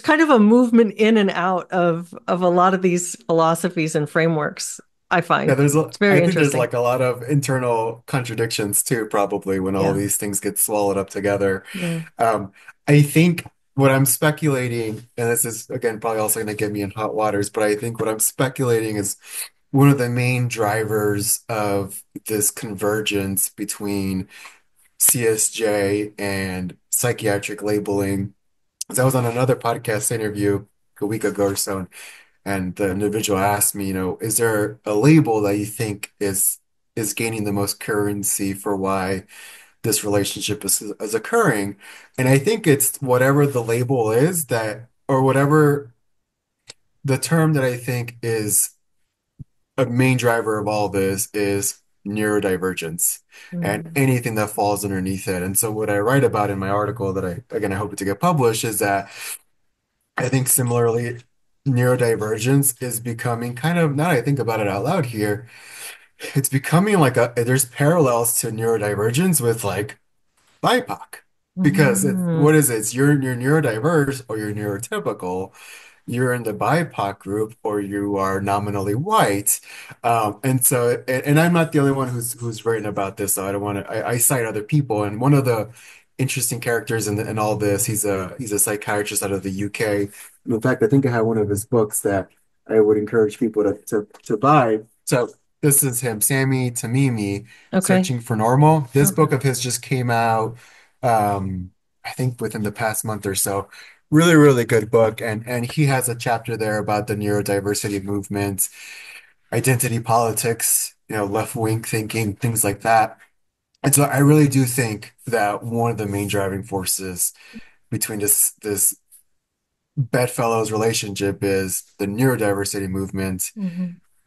kind of a movement in and out of a lot of these philosophies and frameworks. I Yeah, find it's I very think there's interesting. like a lot of internal contradictions too, probably when all Yeah, these things get swallowed up together. yeah. Um, I think what I'm speculating, and this is again probably also going to get me in hot waters, but I think what I'm speculating is one of the main drivers of this convergence between CSJ and psychiatric labeling. 'Cause I was on another podcast interview a week ago or so, and the individual asked me, is there a label that you think is gaining the most currency for why this relationship is occurring? And I think it's whatever the label is that, or whatever the term that I think is a main driver of all this is neurodivergence and Mm. anything that falls underneath it. And so what I write about in my article that I hope to get published is that I think similarly, neurodivergence is becoming kind of, now that I think about it out loud here, it's becoming like there's parallels to neurodivergence with like BIPOC. Because what Mm. is it? You're neurodiverse or you're neurotypical, you're in the BIPOC group or you are nominally white. And so, and I'm not the only one who's written about this, so I don't want to, I cite other people. And one of the interesting characters in all this, he's a psychiatrist out of the UK. In fact, I think I have one of his books that I would encourage people to buy. So this is him, Sammy Tamimi, Okay. Searching for Normal. This Okay. book of his just came out, I think within the past month or so. Really, really good book. And he has a chapter there about the neurodiversity movement, identity politics, left-wing thinking, things like that. And so I really do think that one of the main driving forces between this bedfellows relationship is the neurodiversity movement Hmm.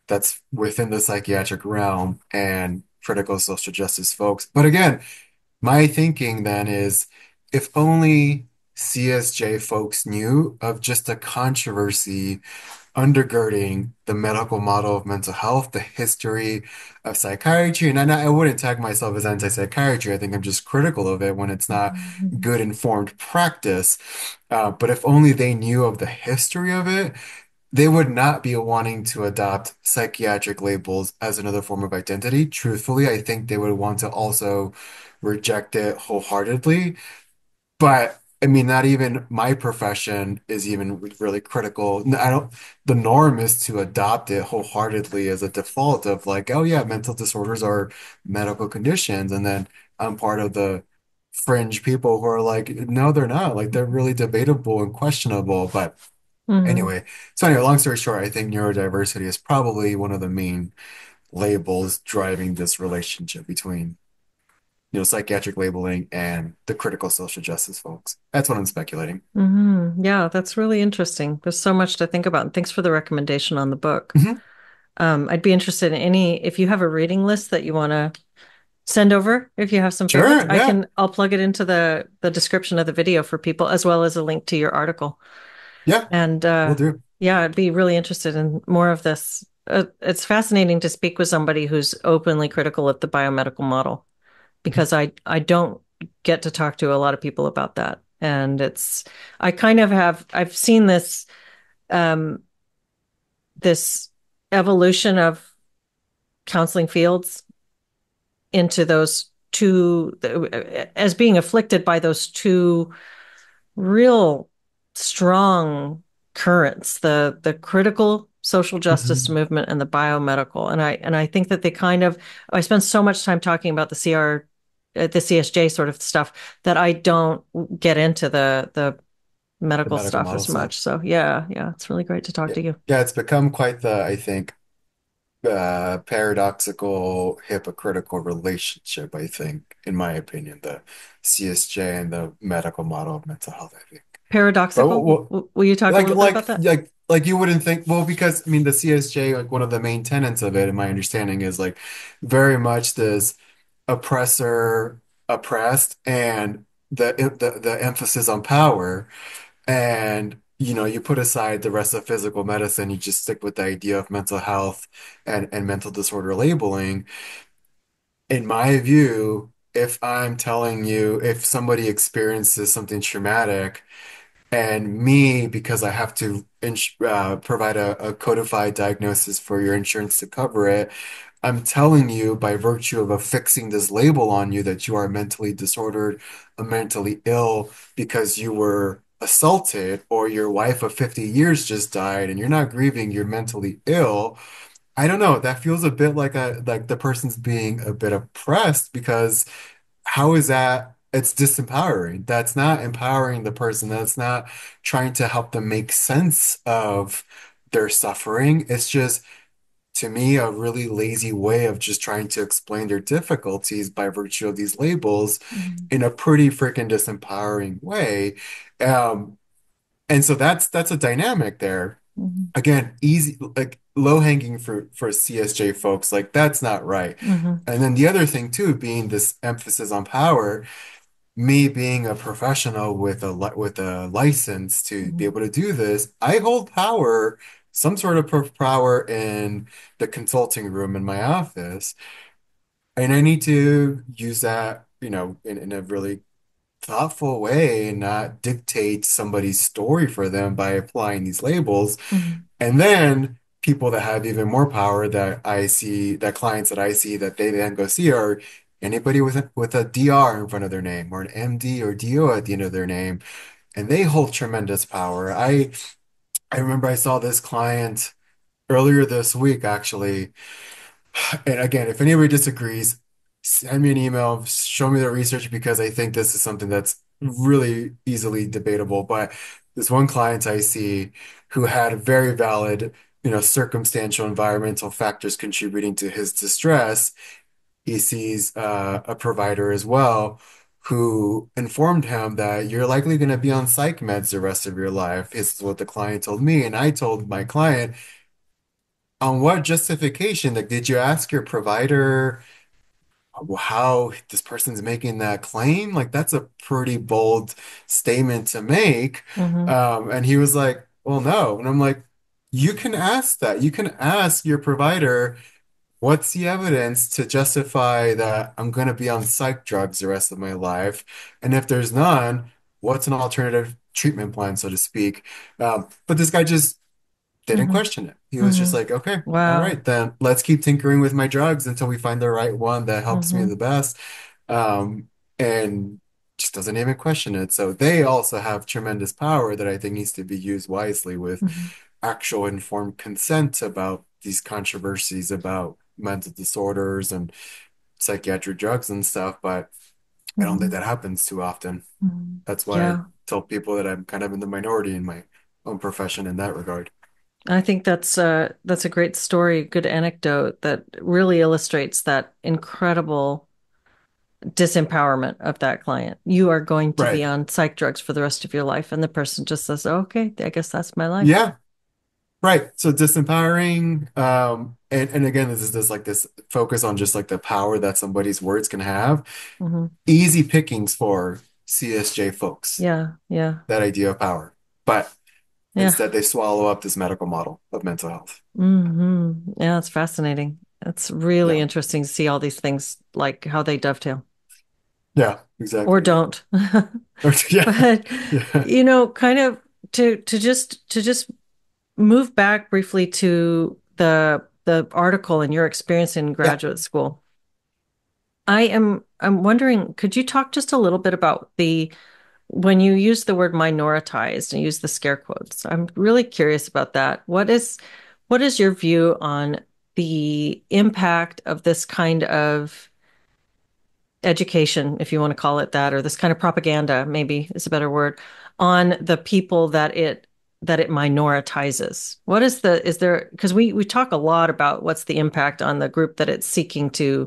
that's within the psychiatric realm and critical social justice folks. But again, my thinking then is if only CSJ folks knew of just a controversy undergirding the medical model of mental health, the history of psychiatry. And I wouldn't tag myself as anti-psychiatry. I think I'm just critical of it when it's not Hmm. good informed practice. But if only they knew of the history of it, they would not be wanting to adopt psychiatric labels as another form of identity. Truthfully, I think they would want to also reject it wholeheartedly. But I mean, not even my profession is even really critical. I don't, the norm is to adopt it wholeheartedly as a default of like, oh yeah, mental disorders are medical conditions. And then I'm part of the fringe people who are like, no, they're not. Like they're really debatable and questionable. But Hmm. anyway, so anyway, long story short, I think neurodiversity is probably one of the main labels driving this relationship between psychiatric labeling and the critical social justice folks. That's what I'm speculating. Yeah, that's really interesting. There's so much to think about. And thanks for the recommendation on the book. Mhm. I'd be interested in any, if you have a reading list that you want to send over, if you have some favorites, Sure, yeah, I'll plug it into the description of the video for people, as well as a link to your article. yeah, And we'll do. yeah, I'd be really interested in more of this. It's fascinating to speak with somebody who's openly critical of the biomedical model because I don't get to talk to a lot of people about that. And I kind of I've seen um, this evolution of counseling fields into those two, as being afflicted by those two real strong currents, the critical social justice Mhm. movement and the biomedical. And I think that I spend so much time talking about the CSJ sort of stuff that I don't get into the The medical medical stuff model as stuff. much. So yeah, it's really great to talk Yeah, to you. yeah, it's become quite the, I think, paradoxical, hypocritical relationship, I think, in my opinion, the CSJ and the medical model of mental health, I think. But Paradoxical. Will you talk a like little bit about that? you wouldn't think, well, because I mean the CSJ, like one of the main tenets of it, in my understanding, is like very much this oppressor oppressed and the emphasis on power. And you put aside the rest of physical medicine, you just stick with the idea of mental health and mental disorder labeling. In my view, if I'm telling you if somebody experiences something traumatic, and me, because I have to provide a codified diagnosis for your insurance to cover it, I'm telling you by virtue of affixing this label on you that you are mentally disordered or mentally ill because you were assaulted or your wife of 50 years just died and you're not grieving, you're mentally ill. I don't know. That feels a bit like the person's being a bit oppressed because how is that? It's disempowering. That's not empowering the person. That's not trying to help them make sense of their suffering. It's just, to me, a really lazy way of just trying to explain their difficulties by virtue of these labels Mhm. in a pretty freaking disempowering way. Um, and so that's a dynamic there. Mhm. Again, easy, like low hanging fruit for CSJ folks, like that's not right. Mhm. And then the other thing too, being this emphasis on power, me being a professional with with a license to be Mhm. able to do this, I hold power, some sort of power in the consulting room in my office, and I need to use that, in a really thoughtful way and not dictate somebody's story for them by applying these labels. Mhm. And then people that have even more power that I see, that clients that I see that they then go see are anybody with a DR in front of their name or an MD or DO at the end of their name, and they hold tremendous power. I remember I saw this client earlier this week actually, and again, if anybody disagrees, send me an email, show me the research because I think this is something that's really easily debatable. But this one client I see who had very valid, circumstantial environmental factors contributing to his distress. He sees a provider as well who informed him that you're likely going to be on psych meds the rest of your life, is what the client told me. And I told my client, on what justification? Like, did you ask your provider how this person's making that claim? Like, that's a pretty bold statement to make. Mm-hmm. And he was like, well, no. And I'm like, you can ask that. You can ask your provider, what's the evidence to justify that I'm going to be on psych drugs the rest of my life? And if there's none, what's an alternative treatment plan, so to speak? But this guy just didn't Mm-hmm. question it. He was just Mm-hmm. like, okay, all Wow. right, then let's keep tinkering with my drugs until we find the right one that helps me Mm-hmm. the best. And just doesn't even question it. So they also have tremendous power that I think needs to be used wisely with Mm-hmm. actual informed consent about these controversies about mental disorders and psychiatric drugs and stuff. But I don't think Mm-hmm. that happens too often. Mm-hmm. That's why I Yeah. tell people that I'm kind of in the minority in my own profession in that regard. I think that's a great story, good anecdote that really illustrates that incredible disempowerment of that client. You are going to be Right. on psych drugs for the rest of your life, and the person just says, "Oh, okay, I guess that's my life." Yeah. Right. So disempowering. And again, this is just like this focus on just like the power that somebody's words can have. Hmm. Easy pickings for CSJ folks, Yeah, yeah, that idea of power. But yeah. instead they swallow up this medical model of mental health. Yeah, it's fascinating. It's really Yeah. interesting to see all these things, like how they dovetail Yeah, or exactly. don't. Yeah. But Yeah. kind of to just move back briefly to the article and your experience in Yeah. graduate school. I'm wondering, could you talk just a little bit about the when you use the word minoritized and use the scare quotes? I'm really curious about that. What is your view on the impact of this kind of education, if you want to call it that, or this kind of propaganda, maybe is a better word, on the people that it minoritizes? What is there, because we talk a lot about what's the impact on the group that it's seeking to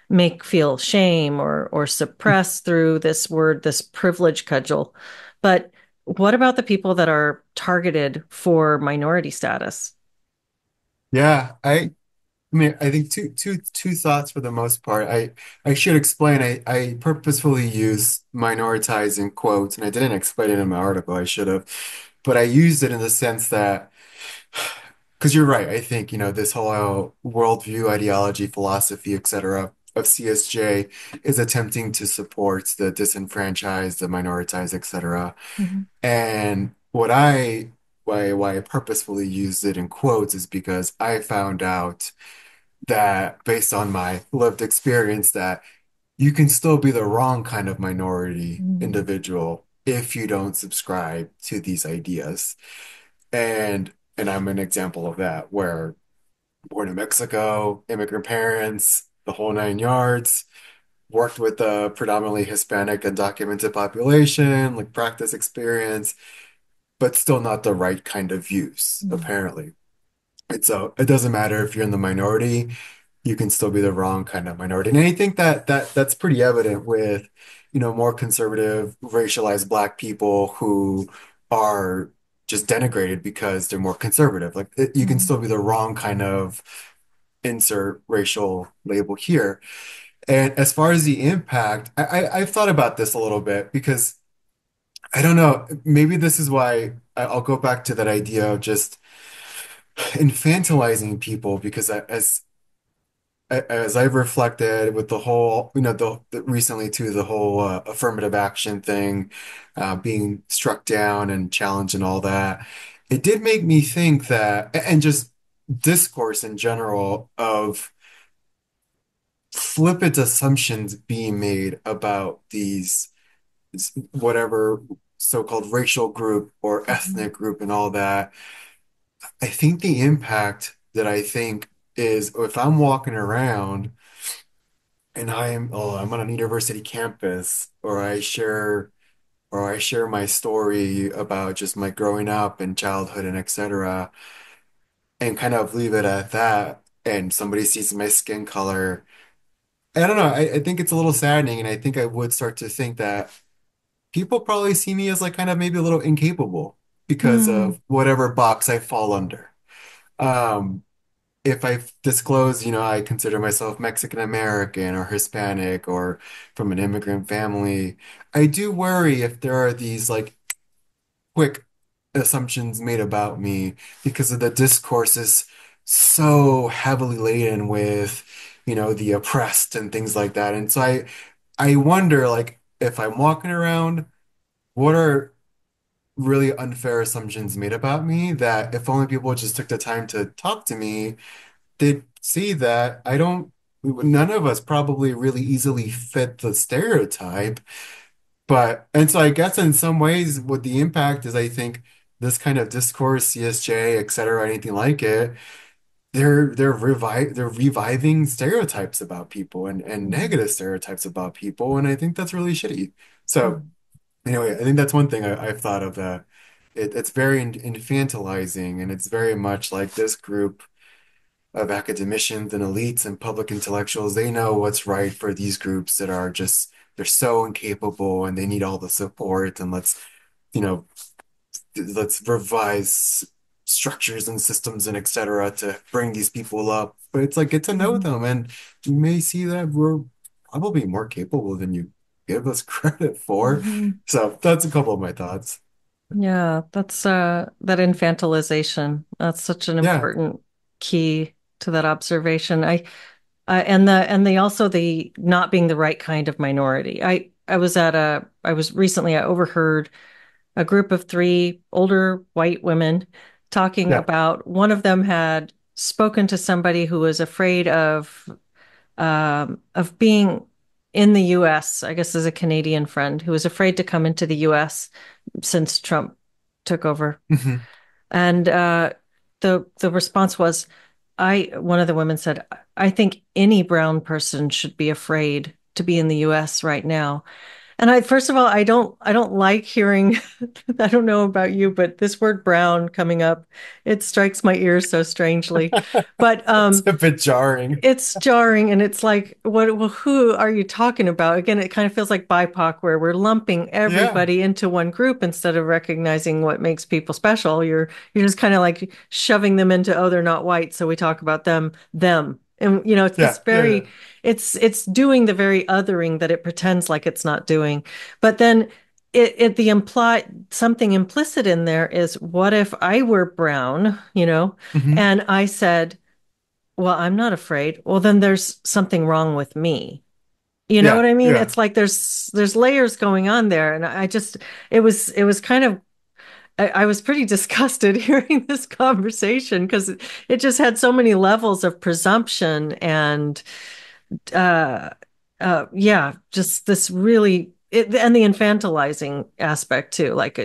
make feel shame or suppress through this word, this privilege cudgel. But what about the people that are targeted for minority status? Yeah. I mean, I think two thoughts for the most part. I should explain. I purposefully use minoritizing quotes, and I didn't explain it in my article. I should have, but I used it in the sense that because you're right. I think this whole worldview, ideology, philosophy, etc. of CSJ is attempting to support the disenfranchised, the minoritized, etc. Mhm. And why I purposefully used it in quotes is because I found out that based on my lived experience that you can still be the wrong kind of minority Mhm. individual if you don't subscribe to these ideas. And I'm an example of that, where born in Mexico, immigrant parents, the whole nine yards, worked with a predominantly Hispanic undocumented population, like practice experience, but still not the right kind of views, Mhm. apparently. And so it doesn't matter if you're in the minority, you can still be the wrong kind of minority. And I think that's pretty evident with, more conservative, racialized Black people who are just denigrated because they're more conservative. Like you can Mhm. still be the wrong kind of insert racial label here. And as far as the impact, I've thought about this a little bit because I don't know, maybe this is why I'll go back to that idea of just infantilizing people because as I've reflected with the whole, recently too, the whole affirmative action thing being struck down and challenged and all that, it did make me think that, and just discourse in general of flippant assumptions being made about these whatever so-called racial group or Mhm. ethnic group and all that. I think the impact that I think is if I'm walking around and I'm on a university campus or I share my story about just my growing up and childhood and etc. and kind of leave it at that and somebody sees my skin color I don't know. I think it's a little saddening, and I think I would start to think that people probably see me as like kind of maybe a little incapable because Hmm. of whatever box I fall under. Um, if I disclose, I consider myself Mexican American or Hispanic or from an immigrant family, I do worry if there are these like quick assumptions made about me because of the discourse is so heavily laden with, the oppressed and things like that. And so I wonder like if I'm walking around, what are really unfair assumptions made about me that if only people just took the time to talk to me, they'd see that none of us probably really easily fit the stereotype. And so I guess in some ways, what the impact is, I think this kind of discourse, CSJ, et cetera, anything like it, they're reviving stereotypes about people and negative stereotypes about people. And I think that's really shitty. So anyway, I think that's one thing I've thought of that it's very infantilizing and it's very much like this group of academicians and elites and public intellectuals, they know what's right for these groups that are just, they're so incapable and they need all the support. And you know, let's revise structures and systems and et cetera to bring these people up. But it's like, get to know Hmm. them. And you may see that we're probably more capable than you give us credit for. Hmm. So that's a couple of my thoughts. Yeah, that's that infantilization. That's such an Yeah. important key to that observation. And the also the not being the right kind of minority. I was recently I overheard a group of three older white women talking Yeah. about one of them had spoken to somebody who was afraid of being in the US, I guess as a Canadian friend who was afraid to come into the US since Trump took over. Hmm. And the response was, I one of the women said, I think any brown person should be afraid to be in the US right now. And I first of all, I don't like hearing I don't know about you, but this word brown coming up, it strikes my ears so strangely. But It's a bit jarring. it's jarring and it's like what well who are you talking about? Again, it kind of feels like BIPOC where we're lumping Yeah. everybody into one group instead of recognizing what makes people special. You're just kind of like shoving them into, oh, they're not white, so we talk about them. And it's this Yeah. Yeah. Yeah. very it's doing the very othering that it pretends like it's not doing. But then it the implied something implicit in there is what if I were brown, Hmm. and I said, well, I'm not afraid. Well, then there's something wrong with me. You know what Yeah. I mean? Yeah. It's like there's layers going on there. And I just it was kind of I was pretty disgusted hearing this conversation because it just had so many levels of presumption and uh yeah, just this and the infantilizing aspect too. Like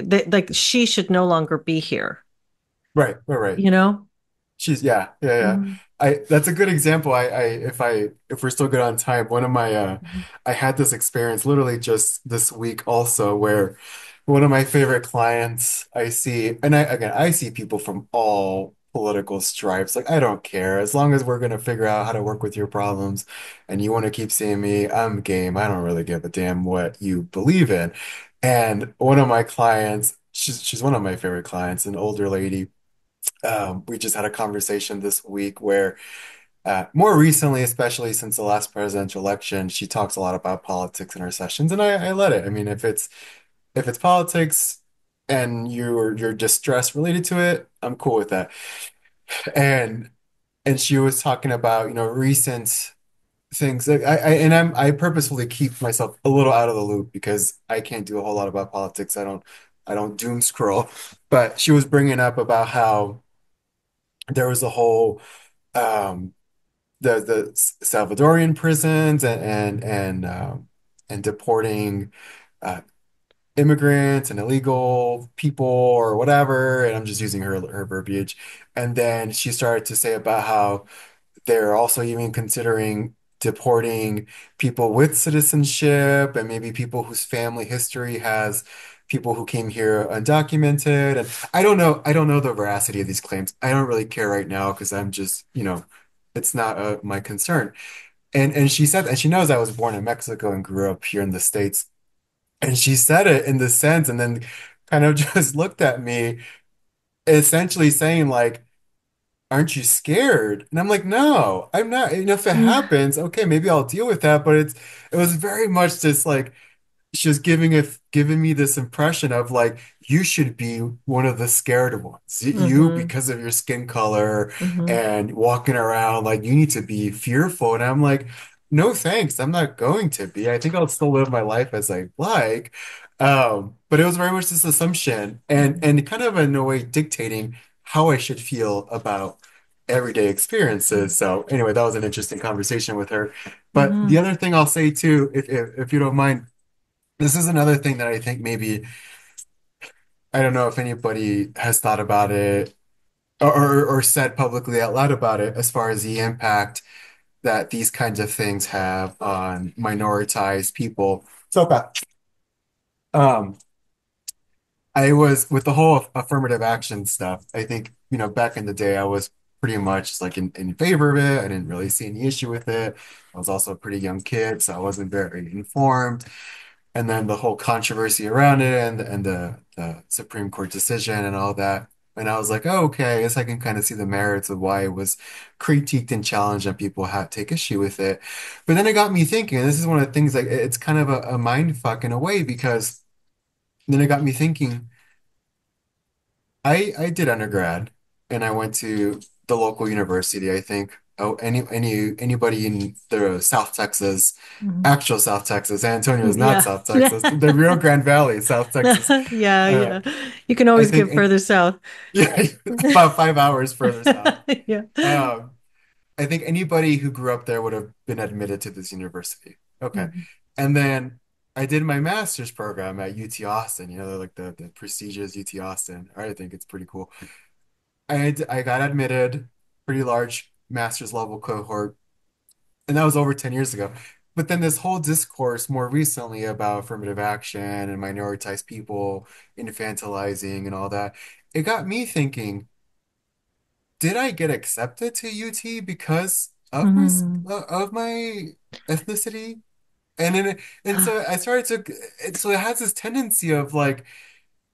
she should no longer be here, Right. Right. Right. you know? Yeah, yeah, yeah. Mhm. That's a good example. If we're still good on time, I had this experience literally just this week also where one of my favorite clients I see, and I see people from all political stripes. Like, I don't care. As long as we're gonna figure out how to work with your problems and you want to keep seeing me, I'm game. I don't really give a damn what you believe in. And one of my clients, she's one of my favorite clients, an older lady. We just had a conversation this week where, more recently, especially since the last presidential election, she talks a lot about politics in her sessions, and I let it. I mean, if it's politics and your distress related to it, I'm cool with that. And and she was talking about, recent things. Like, I purposefully keep myself a little out of the loop because I can't do a whole lot about politics. I don't doom scroll. But she was bringing up about how there was a whole um, the Salvadorian prisons and deporting uh, immigrants and illegal people or whatever. And I'm just using her verbiage. And then she started to say about how they're also even considering deporting people with citizenship and maybe people whose family history has people who came here undocumented. And I don't know the veracity of these claims. I don't really care right now because I'm just, it's not my concern. And she said, and she knows I was born in Mexico and grew up here in the States. And she said it in the sense, and then kind of just looked at me, essentially saying like, aren't you scared? And I'm like, no, I'm not. You know, if it happens, okay, maybe I'll deal with that. But it was very much just like she was giving me this impression of like you should be one of the scared ones. You, Mm-hmm. because of your skin color Mm-hmm. and walking around, like you need to be fearful. And I'm like, no thanks, I'm not going to be. I think I'll still live my life as I like. But it was very much this assumption and kind of in a way dictating how I should feel about everyday experiences. So anyway, that was an interesting conversation with her. But the Mm-hmm. other thing I'll say too, if you don't mind, this is another thing that I think maybe I don't know if anybody has thought about it or said publicly out loud about it as far as the impact that these kinds of things have on minoritized people. So, um, I was with the whole affirmative action stuff. I think, back in the day, I was pretty much like in favor of it. I didn't really see any issue with it. I was also a pretty young kid, so I wasn't very informed. And then the whole controversy around it and the Supreme Court decision and all that. And I was like, oh, okay, I guess I can kind of see the merits of why it was critiqued and challenged and people had take issue with it. But then it got me thinking, and this is one of the things like it's kind of a mind fuck in a way because then it got me thinking, I did undergrad and I went to the local university, I think. Oh, anybody in the South Texas, Mm-hmm. actual South Texas, San Antonio is not Yeah. South Texas, the Rio Grande Valley, South Texas. Yeah, Uh, yeah. You can I always think get further south. yeah, about 5 hours further south. Yeah. Um, I think anybody who grew up there would have been admitted to this university. Okay. Mhm. And then I did my master's program at UT Austin, like the prestigious UT Austin. I think it's pretty cool. I got admitted, pretty large master's level cohort, and that was over 10 years ago. But then this whole discourse more recently about affirmative action and minoritized people, infantilizing and all that, it got me thinking, did I get accepted to UT because of Mhm. my ethnicity? And so I started so it has this tendency of like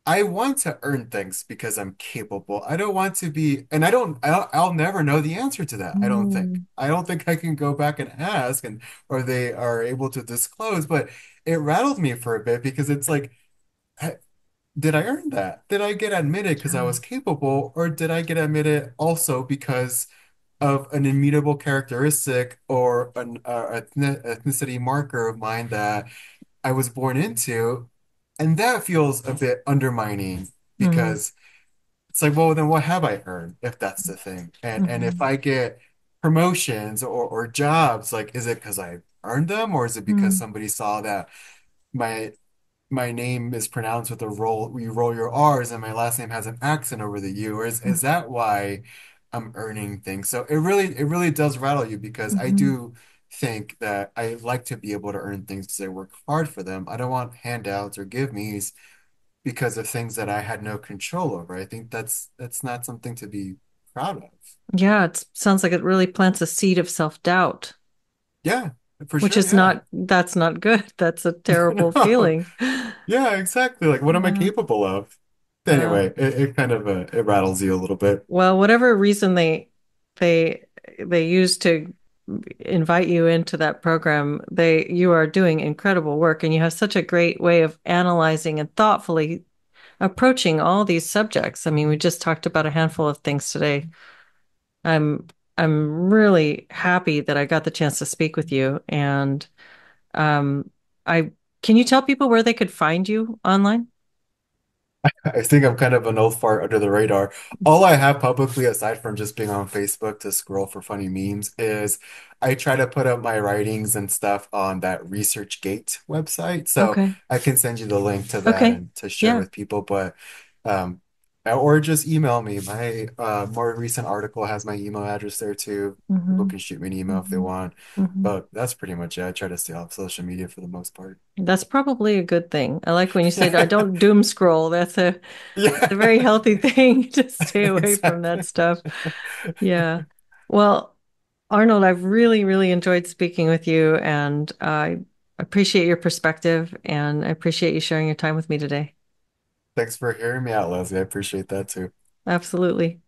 I want to earn things because I'm capable. I don't want to be, and I'll never know the answer to that. I don't think. Mm. I don't think I can go back and ask or they are able to disclose, but it rattled me for a bit because it's like, I- did I earn that? Did I get admitted because I Yeah. was capable, or did I get admitted also because of an immutable characteristic or an ethnicity marker of mine that I was born into? And that feels a bit undermining Mhm. because it's like, well, then what have I earned if that's the thing? And if Mhm. I get promotions or jobs, like, is it because I earned them or is it because Mhm. somebody saw that my my name is pronounced with a roll, you roll your R's and my last name has an accent over the U, or is that why I'm earning things? So it really does rattle you because I Mhm. do think that I like to be able to earn things because I work hard for them. I don't want handouts or give me's because of things that I had no control over. I think that's not something to be proud of. Yeah, it sounds like it really plants a seed of self-doubt, Yeah, for which sure. is Yeah. that's not good. That's a terrible No. feeling. Yeah, exactly. Like, what am I Yeah. capable of? Well, Anyway, it kind of it rattles you a little bit. well, whatever reason they they use to invite you into that program, you are doing incredible work and you have such a great way of analyzing and thoughtfully approaching all these subjects. I mean, we just talked about a handful of things today. I'm I'm really happy that I got the chance to speak with you and um I can you tell people where they could find you online? I think I'm kind of an old fart under the radar. All I have publicly, aside from just being on Facebook to scroll for funny memes, is I try to put up my writings and stuff on that ResearchGate website. So Okay. I can send you the link to that Okay. and to share Yeah. with people. But um, or just email me. My more recent article has my email address there too. People Mm-hmm. can shoot me an email if they Mm-hmm. want. Mm-hmm. But that's pretty much it. I try to stay off social media for the most part. That's probably a good thing. I like when you said I Yeah. don't doom scroll. That's a very Yeah. healthy thing to stay away from that Exactly. stuff. Yeah. Well, Arnold, I've really, really enjoyed speaking with you, and I appreciate your perspective, and I appreciate you sharing your time with me today. Thanks for hearing me out, Leslie. I appreciate that too. Absolutely.